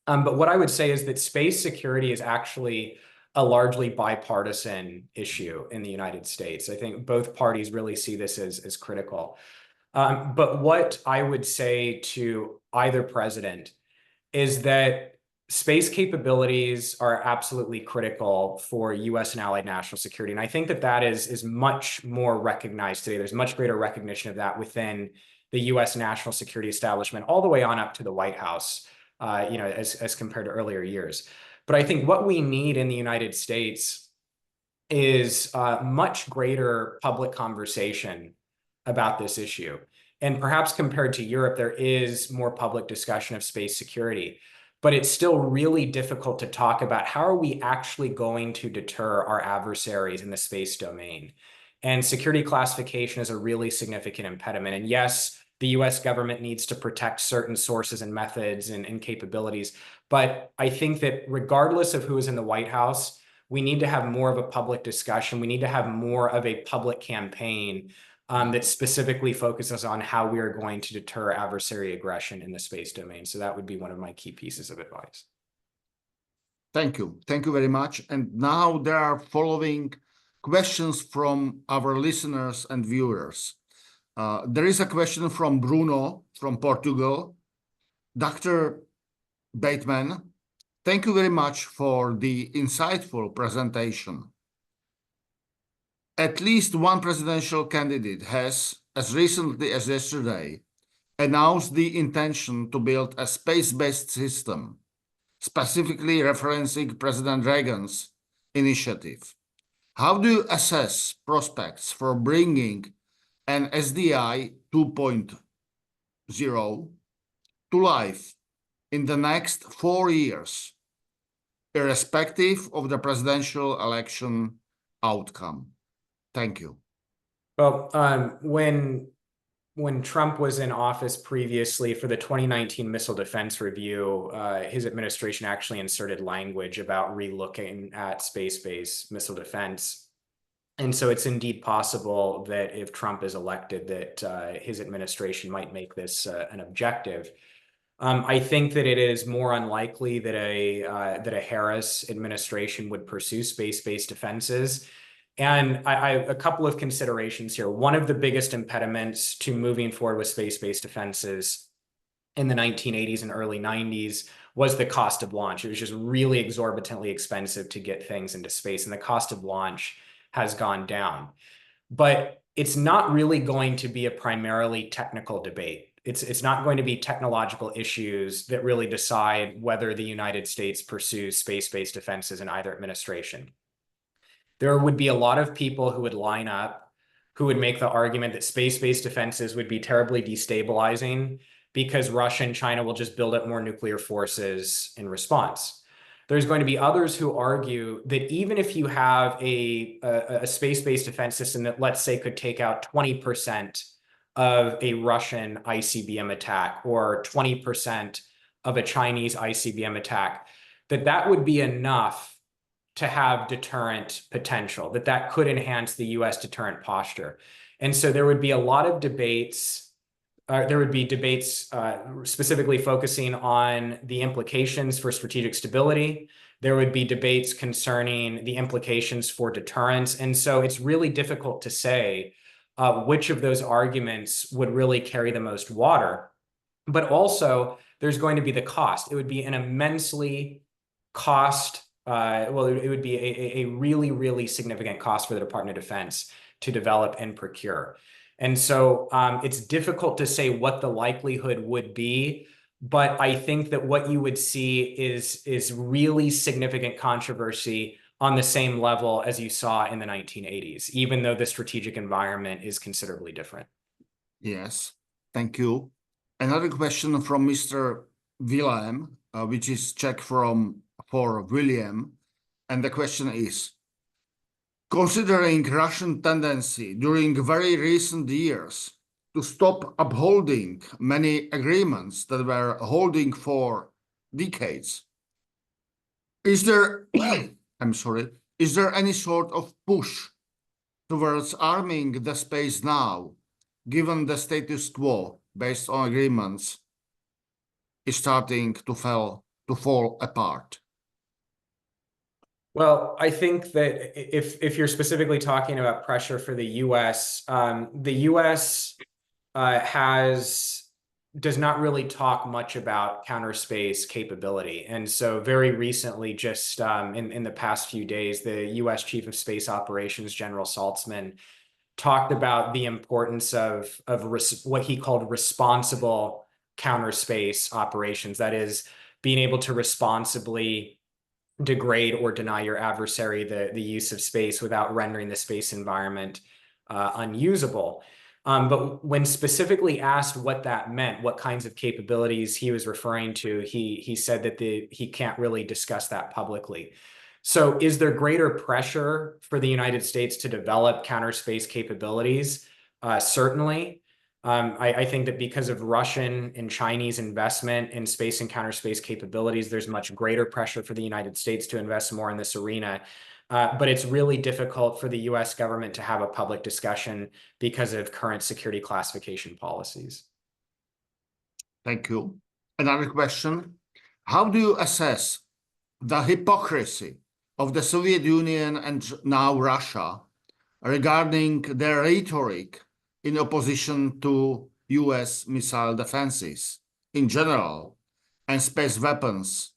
But what I would say is that space security is actually a largely bipartisan issue in the United States. I think both parties really see this as critical. But what I would say to either president is that space capabilities are absolutely critical for US and allied national security. And I think that is much more recognized today. There's much greater recognition of that within the US national security establishment, all the way on up to the White House, as compared to earlier years. But I think what we need in the United States is much greater public conversation about this issue. And perhaps compared to Europe, there is more public discussion of space security. But it's still really difficult to talk about how are we actually going to deter our adversaries in the space domain. And security classification is a really significant impediment. And yes, the US government needs to protect certain sources and methods and capabilities. But I think that regardless of who is in the White House, we need to have more of a public discussion. We need to have more of a public campaign that specifically focuses on how we are going to deter adversary aggression in the space domain. So that would be one of my key pieces of advice. Thank you. Thank you very much. And now there are following questions from our listeners and viewers. There is a question from Bruno from Portugal. Dr. Bateman, thank you very much for the insightful presentation. At least one presidential candidate has, as recently as yesterday, announced the intention to build a space-based system, specifically referencing President Reagan's initiative. How do you assess prospects for bringing and SDI 2.0 to life in the next 4 years, irrespective of the presidential election outcome? Thank you. Well, when Trump was in office previously for the 2019 Missile Defense Review, his administration actually inserted language about relooking at space-based missile defense. And so it's indeed possible that if Trump is elected, that his administration might make this an objective. I think that it is more unlikely that a Harris administration would pursue space-based defenses. And a couple of considerations here. One of the biggest impediments to moving forward with space-based defenses in the 1980s and early 90s was the cost of launch. It was just really exorbitantly expensive to get things into space, and the cost of launch has gone down. But it's not really going to be a primarily technical debate. It's not going to be technological issues that really decide whether the United States pursues space-based defenses in either administration. There would be a lot of people who would line up, who would make the argument that space-based defenses would be terribly destabilizing because Russia and China will just build up more nuclear forces in response. There's going to be others who argue that even if you have a space-based defense system that, let's say, could take out 20% of a Russian ICBM attack or 20% of a Chinese ICBM attack, that would be enough to have deterrent potential, that could enhance the US deterrent posture. And so there would be a lot of debates, specifically focusing on the implications for strategic stability. There would be debates concerning the implications for deterrence. And so it's really difficult to say which of those arguments would really carry the most water. But also, there's going to be the cost. It would be an immensely it would be a really, really significant cost for the Department of Defense to develop and procure. And so it's difficult to say what the likelihood would be, but I think that what you would see is really significant controversy on the same level as you saw in the 1980s, even though the strategic environment is considerably different. Yes, thank you. Another question from Mr. Willem, which is Czech for William, and the question is, considering Russian tendency during very recent years to stop upholding many agreements that were holding for decades, is there is there any sort of push towards arming the space now, given the status quo based on agreements is starting to fall apart? Well, I think that if you're specifically talking about pressure for the U.S., the U.S. does not really talk much about counter space capability. And so very recently, just in the past few days, the U.S. Chief of Space Operations, General Saltzman, talked about the importance of what he called responsible counter space operations. That is, being able to responsibly degrade or deny your adversary the use of space without rendering the space environment unusable. But when specifically asked what that meant, what kinds of capabilities he was referring to, he said that he can't really discuss that publicly. So is there greater pressure for the United States to develop counter space capabilities? Certainly. I think that because of Russian and Chinese investment in space and counter space capabilities, there's much greater pressure for the United States to invest more in this arena. But it's really difficult for the US government to have a public discussion because of current security classification policies. Thank you. Another question. How do you assess the hypocrisy of the Soviet Union and now Russia regarding their rhetoric in opposition to US missile defenses in general and space weapons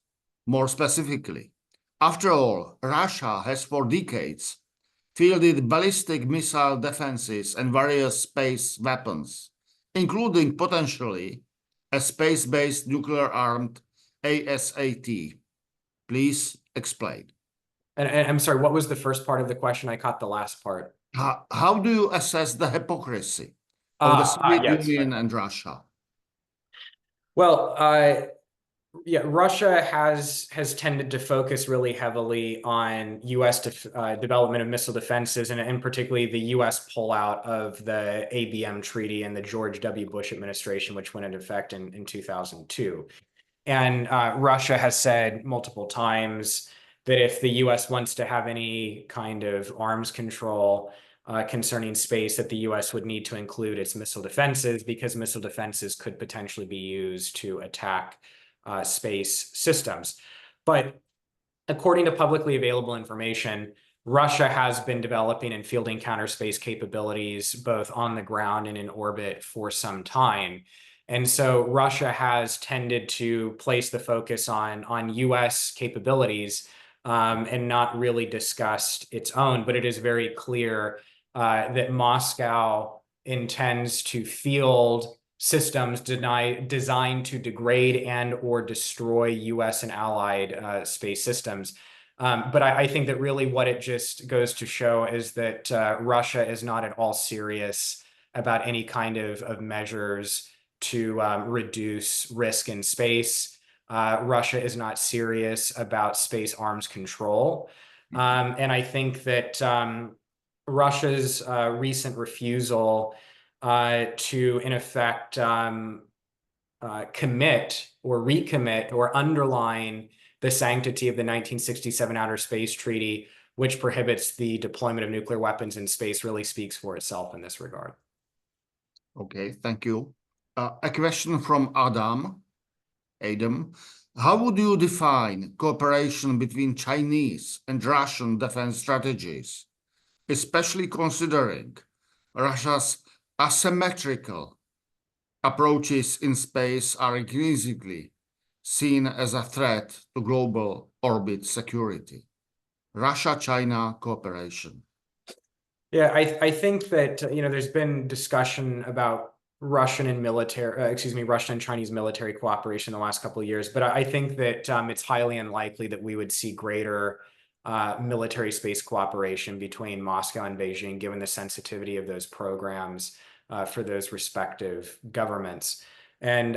more specifically? After all, Russia has for decades fielded ballistic missile defenses and various space weapons, including potentially a space-based nuclear-armed ASAT. Please explain. And I'm sorry, what was the first part of the question? I caught the last part. How do you assess the hypocrisy Of the Soviet Yes. Union and Russia? Well, yeah, Russia has tended to focus really heavily on U.S. development of missile defenses, and particularly the U.S. pullout of the ABM treaty and the George W. Bush administration, which went into effect in 2002. And Russia has said multiple times that if the U.S. wants to have any kind of arms control concerning space, that the U.S. would need to include its missile defenses, because missile defenses could potentially be used to attack space systems. But according to publicly available information, Russia has been developing and fielding counter space capabilities both on the ground and in orbit for some time. And so Russia has tended to place the focus on US capabilities and not really discussed its own. But it is very clear that Moscow intends to field systems designed to degrade and or destroy US and allied space systems. But I think that really what it just goes to show is that Russia is not at all serious about any kind of measures to reduce risk in space. Russia is not serious about space arms control. And I think that Russia's recent refusal to, in effect, commit or recommit or underline the sanctity of the 1967 Outer Space Treaty, which prohibits the deployment of nuclear weapons in space, really speaks for itself in this regard. Okay, thank you. A question from Adam. How would you define cooperation between Chinese and Russian defense strategies, especially considering Russia's asymmetrical approaches in space are increasingly seen as a threat to global orbit security? Russia-China cooperation. Yeah, I think that there's been discussion about Russian and Chinese military cooperation in the last couple of years, but I think that it's highly unlikely that we would see greater military space cooperation between Moscow and Beijing, given the sensitivity of those programs for those respective governments. And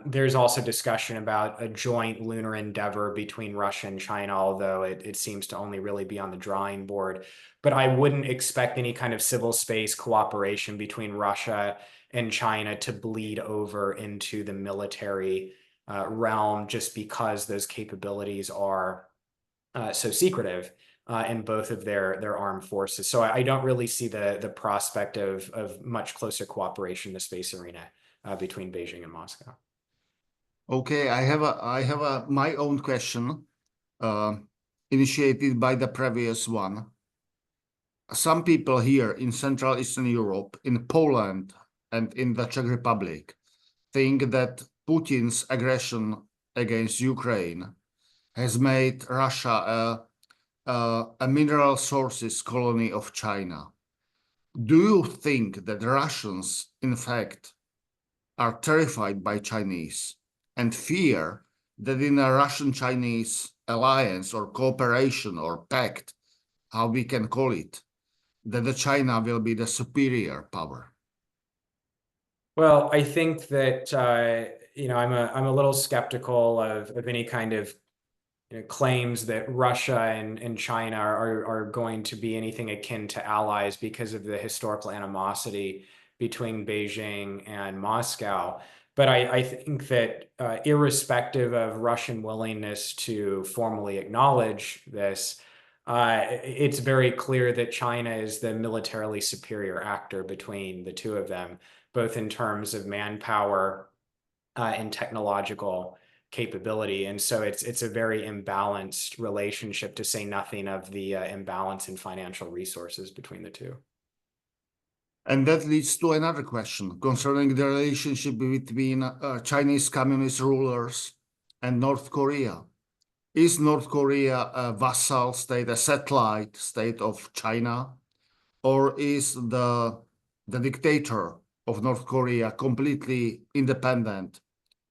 there's also discussion about a joint lunar endeavor between Russia and China, although it seems to only really be on the drawing board. But I wouldn't expect any kind of civil space cooperation between Russia and China to bleed over into the military realm, just because those capabilities are so secretive in both of their armed forces. So I don't really see the prospect of much closer cooperation in the space arena between Beijing and Moscow. Okay, I have my own question initiated by the previous one. Some people here in Central Eastern Europe, in Poland and in the Czech Republic, think that Putin's aggression against Ukraine has made Russia a mineral sources colony of China. Do you think that Russians, in fact, are terrified by Chinese and fear that in a Russian-Chinese alliance or cooperation or pact, how we can call it, that the China will be the superior power? Well, I think that I'm a little skeptical of any kind of claims that Russia and China are going to be anything akin to allies because of the historical animosity between Beijing and Moscow. But I think that irrespective of Russian willingness to formally acknowledge this, it's very clear that China is the militarily superior actor between the two of them, both in terms of manpower and technological capability. And so it's a very imbalanced relationship, to say nothing of the imbalance in financial resources between the two. And that leads to another question concerning the relationship between Chinese communist rulers and North Korea. Is North Korea a vassal state, a satellite state of China, or is the dictator of North Korea completely independent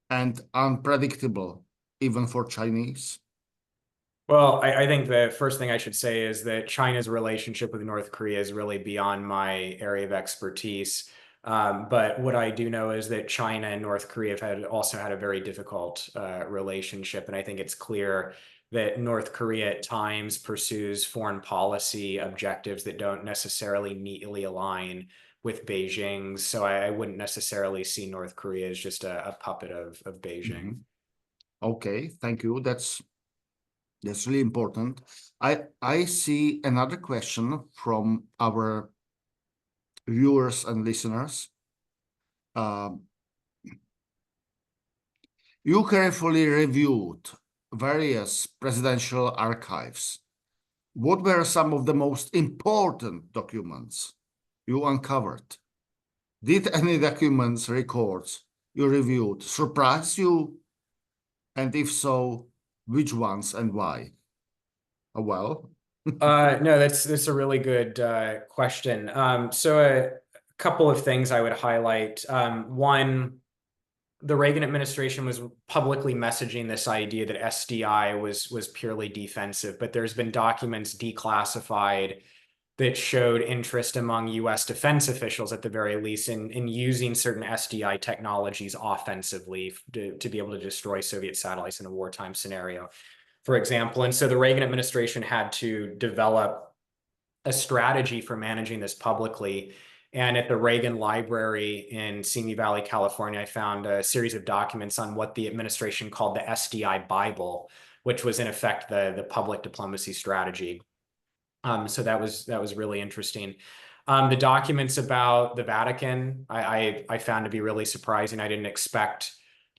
and unpredictable, even for Chinese? Well, I think the first thing I should say is that China's relationship with North Korea is really beyond my area of expertise. But what I do know is that China and North Korea have also had a very difficult relationship. And I think it's clear that North Korea at times pursues foreign policy objectives that don't necessarily neatly align with Beijing's. So I wouldn't necessarily see North Korea as just a puppet of Beijing. Okay, thank you. That's really important. I see another question from our viewers and listeners. You carefully reviewed various presidential archives. What were some of the most important documents you uncovered? Did any documents, records you reviewed surprise you? And if so, which ones and why? Well, no, that's a really good question. So a couple of things I would highlight. One, the Reagan administration was publicly messaging this idea that SDI was purely defensive, but there's been documents declassified that showed interest among US defense officials, at the very least, in using certain SDI technologies offensively to be able to destroy Soviet satellites in a wartime scenario, for example. And so the Reagan administration had to develop a strategy for managing this publicly. And at the Reagan Library in Simi Valley, California, I found a series of documents on what the administration called the SDI Bible, which was in effect the public diplomacy strategy. So that was really interesting. The documents about the Vatican, I found to be really surprising. I didn't expect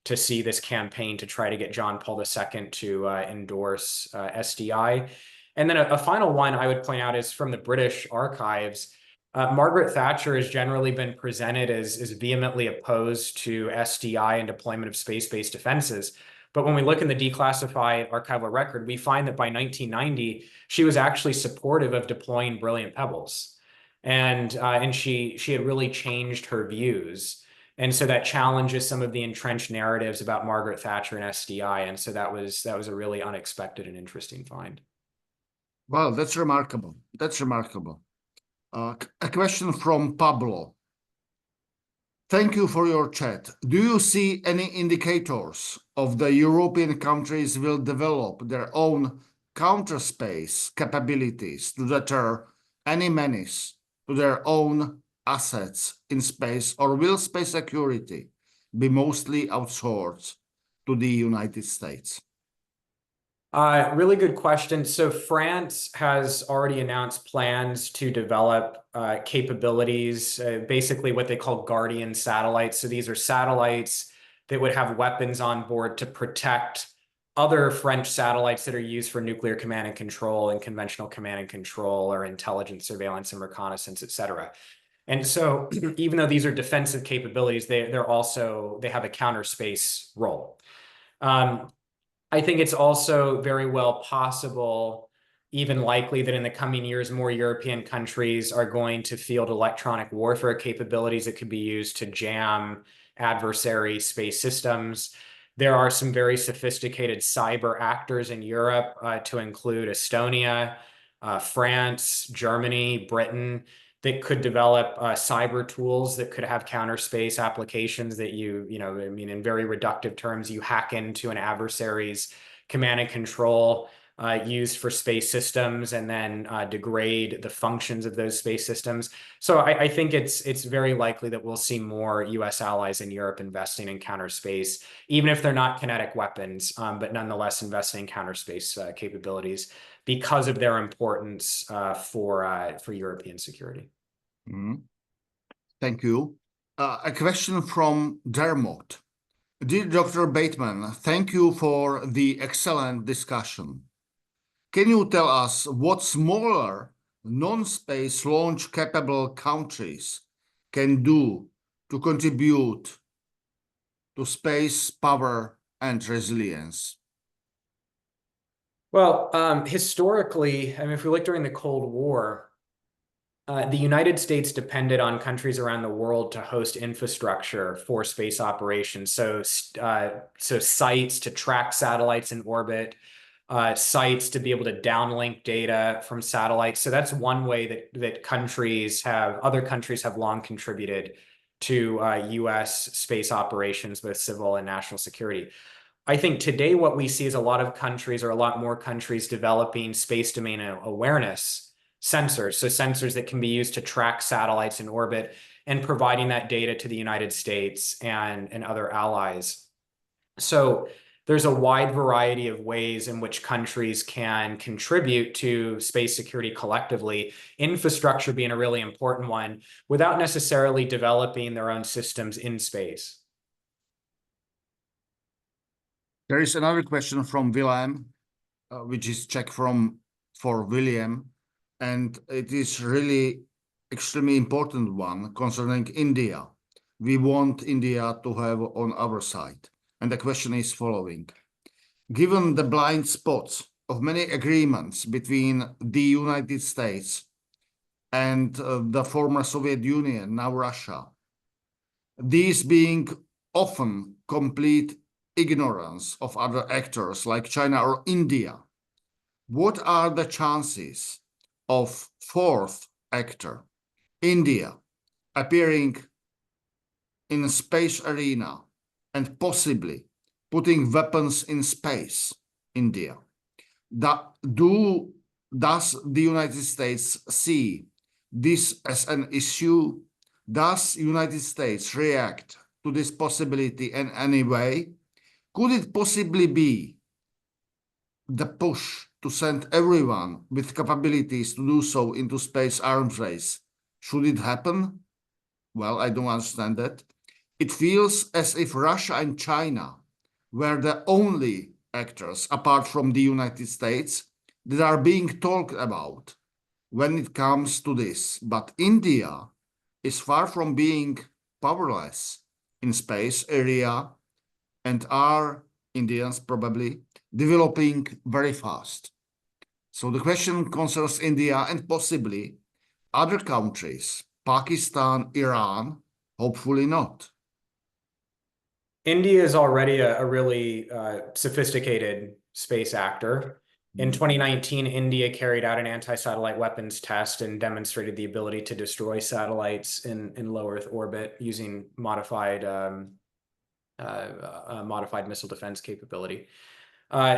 to see this campaign to try to get John Paul II to endorse SDI. And then a final one I would point out is from the British archives. Margaret Thatcher has generally been presented as vehemently opposed to SDI and deployment of space-based defenses. But when we look in the declassified archival record, we find that by 1990, she was actually supportive of deploying brilliant pebbles. And she had really changed her views. And so that challenges some of the entrenched narratives about Margaret Thatcher and SDI. And so that was a really unexpected and interesting find. Well, that's remarkable. That's remarkable. A question from Pablo. Thank you for your chat. Do you see any indicators of the European countries will develop their own counterspace capabilities to deter any menace to their own assets in space, or will space security be mostly outsourced to the United States? Really good question. So France has already announced plans to develop capabilities, basically what they call guardian satellites. So these are satellites that would have weapons on board to protect other French satellites that are used for nuclear command and control and conventional command and control or intelligence, surveillance, and reconnaissance, et cetera. And so even though these are defensive capabilities, they have a counter space role. I think it's also very well possible, even likely, that in the coming years, more European countries are going to field electronic warfare capabilities that could be used to jam adversary space systems. There are some very sophisticated cyber actors in Europe, to include Estonia, France, Germany, Britain, that could develop cyber tools that could have counter space applications that I mean, in very reductive terms, you hack into an adversary's command and control used for space systems and then degrade the functions of those space systems. So I think it's very likely that we'll see more US allies in Europe investing in counter space, even if they're not kinetic weapons, but nonetheless investing in counter space capabilities because of their importance for European security. Mm-hmm. Thank you. A question from Dermot. Dear Dr. Bateman, thank you for the excellent discussion. Can you tell us what smaller non-space launch capable countries can do to contribute to space power and resilience? Well, historically, I mean, if we look during the Cold War, the United States depended on countries around the world to host infrastructure for space operations. So sites to track satellites in orbit, sites to be able to downlink data from satellites. So that's one way that other countries have long contributed to US space operations, both civil and national security. I think today what we see is a lot of countries, or a lot more countries, developing space domain awareness sensors. So sensors that can be used to track satellites in orbit and providing that data to the United States and other allies. So there's a wide variety of ways in which countries can contribute to space security collectively, infrastructure being a really important one, without necessarily developing their own systems in space. There is another question from Willem, which is Czech for William, and it is really extremely important one concerning India. We want India to have on our side. And the question is following. Given the blind spots of many agreements between the United States and the former Soviet Union, now Russia, these being often complete ignorance of other actors like China or India, what are the chances of fourth actor, India, appearing in a space arena and possibly putting weapons in space, India? Does the United States see this as an issue? Does United States react to this possibility in any way? Could it possibly be the push to send everyone with capabilities to do so into space arms race? Should it happen? Well, I don't understand that. It feels as if Russia and China were the only actors, apart from the United States, that are being talked about when it comes to this. But India is far from being powerless in space area, and are Indians probably developing very fast. So the question concerns India and possibly other countries, Pakistan, Iran, hopefully not. India is already a really sophisticated space actor. In 2019, India carried out an anti-satellite weapons test and demonstrated the ability to destroy satellites in low Earth orbit using modified missile defense capability.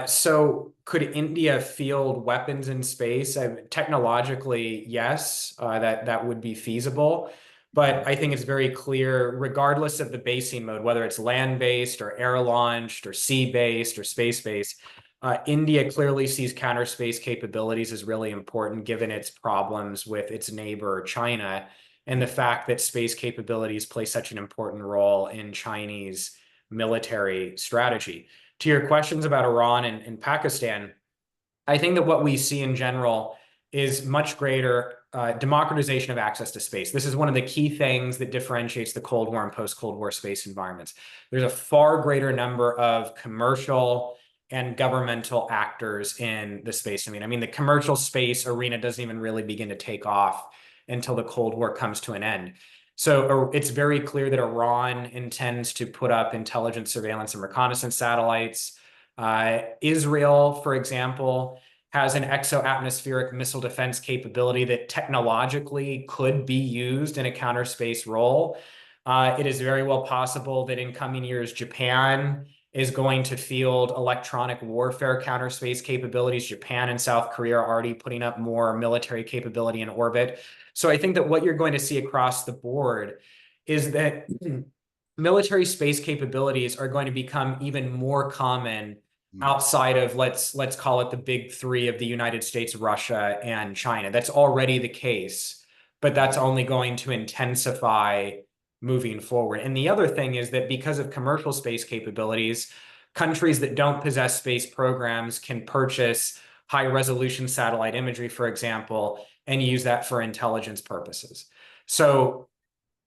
So could India field weapons in space? Technologically, yes, that would be feasible. But I think it's very clear, regardless of the basing mode, whether it's land-based or air-launched or sea-based or space-based, India clearly sees counter space capabilities as really important, given its problems with its neighbor, China, and the fact that space capabilities play such an important role in Chinese military strategy. To your questions about Iran and Pakistan, I think that what we see in general is much greater democratization of access to space. This is one of the key things that differentiates the Cold War and post-Cold War space environments. There's a far greater number of commercial and governmental actors in the space. I mean, the commercial space arena doesn't even really begin to take off until the Cold War comes to an end. So it's very clear that Iran intends to put up intelligence, surveillance, and reconnaissance satellites. Israel, for example, has an exo-atmospheric missile defense capability that technologically could be used in a counter space role. It is very well possible that in coming years, Japan is going to field electronic warfare counter space capabilities. Japan and South Korea are already putting up more military capability in orbit. So I think that what you're going to see across the board is that military space capabilities are going to become even more common outside of, let's call it the big three of the United States, Russia, and China. That's already the case, but that's only going to intensify moving forward. And the other thing is that because of commercial space capabilities, countries that don't possess space programs can purchase high-resolution satellite imagery, for example, and use that for intelligence purposes. So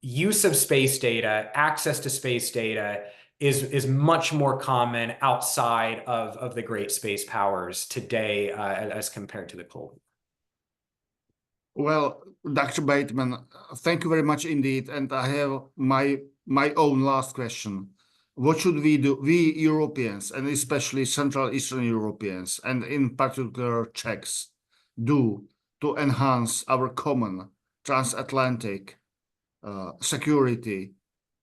use of space data, access to space data is much more common outside of the great space powers today as compared to the Cold War. Well, Dr. Bateman, thank you very much indeed. And I have my own last question. What should we do, we Europeans, and especially Central Eastern Europeans, and in particular Czechs, do to enhance our common transatlantic security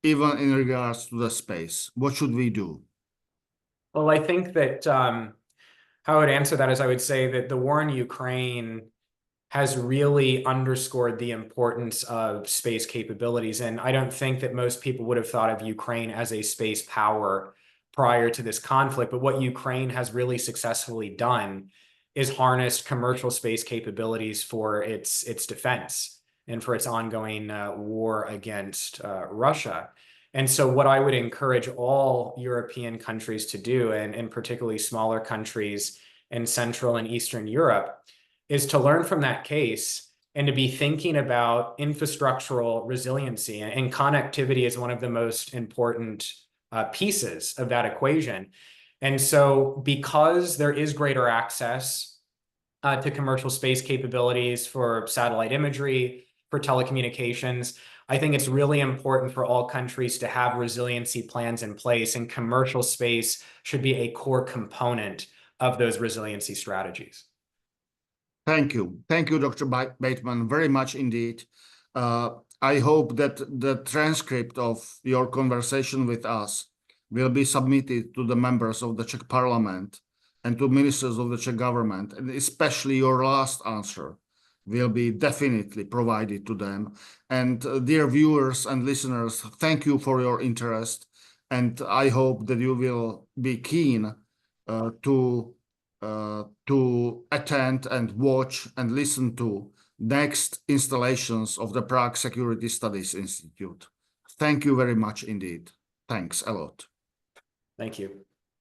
even in regards to the space? What should we do? Well, I think that how I would answer that is I would say that the war in Ukraine has really underscored the importance of space capabilities. And I don't think that most people would have thought of Ukraine as a space power prior to this conflict. But what Ukraine has really successfully done is harnessed commercial space capabilities for its defense and for its ongoing war against Russia. And so what I would encourage all European countries to do, and particularly smaller countries in Central and Eastern Europe, is to learn from that case and to be thinking about infrastructural resiliency. And connectivity is one of the most important pieces of that equation. And so because there is greater access to commercial space capabilities for satellite imagery, for telecommunications, I think it's really important for all countries to have resiliency plans in place, and commercial space should be a core component of those resiliency strategies. Thank you. Thank you, Dr. Bateman, very much indeed. I hope that the transcript of your conversation with us will be submitted to the members of the Czech Parliament and to ministers of the Czech government, and especially your last answer will be definitely provided to them. And dear viewers and listeners, thank you for your interest, and I hope that you will be keen to attend and watch and listen to next installations of the Prague Security Studies Institute. Thank you very much indeed. Thanks a lot. Thank you.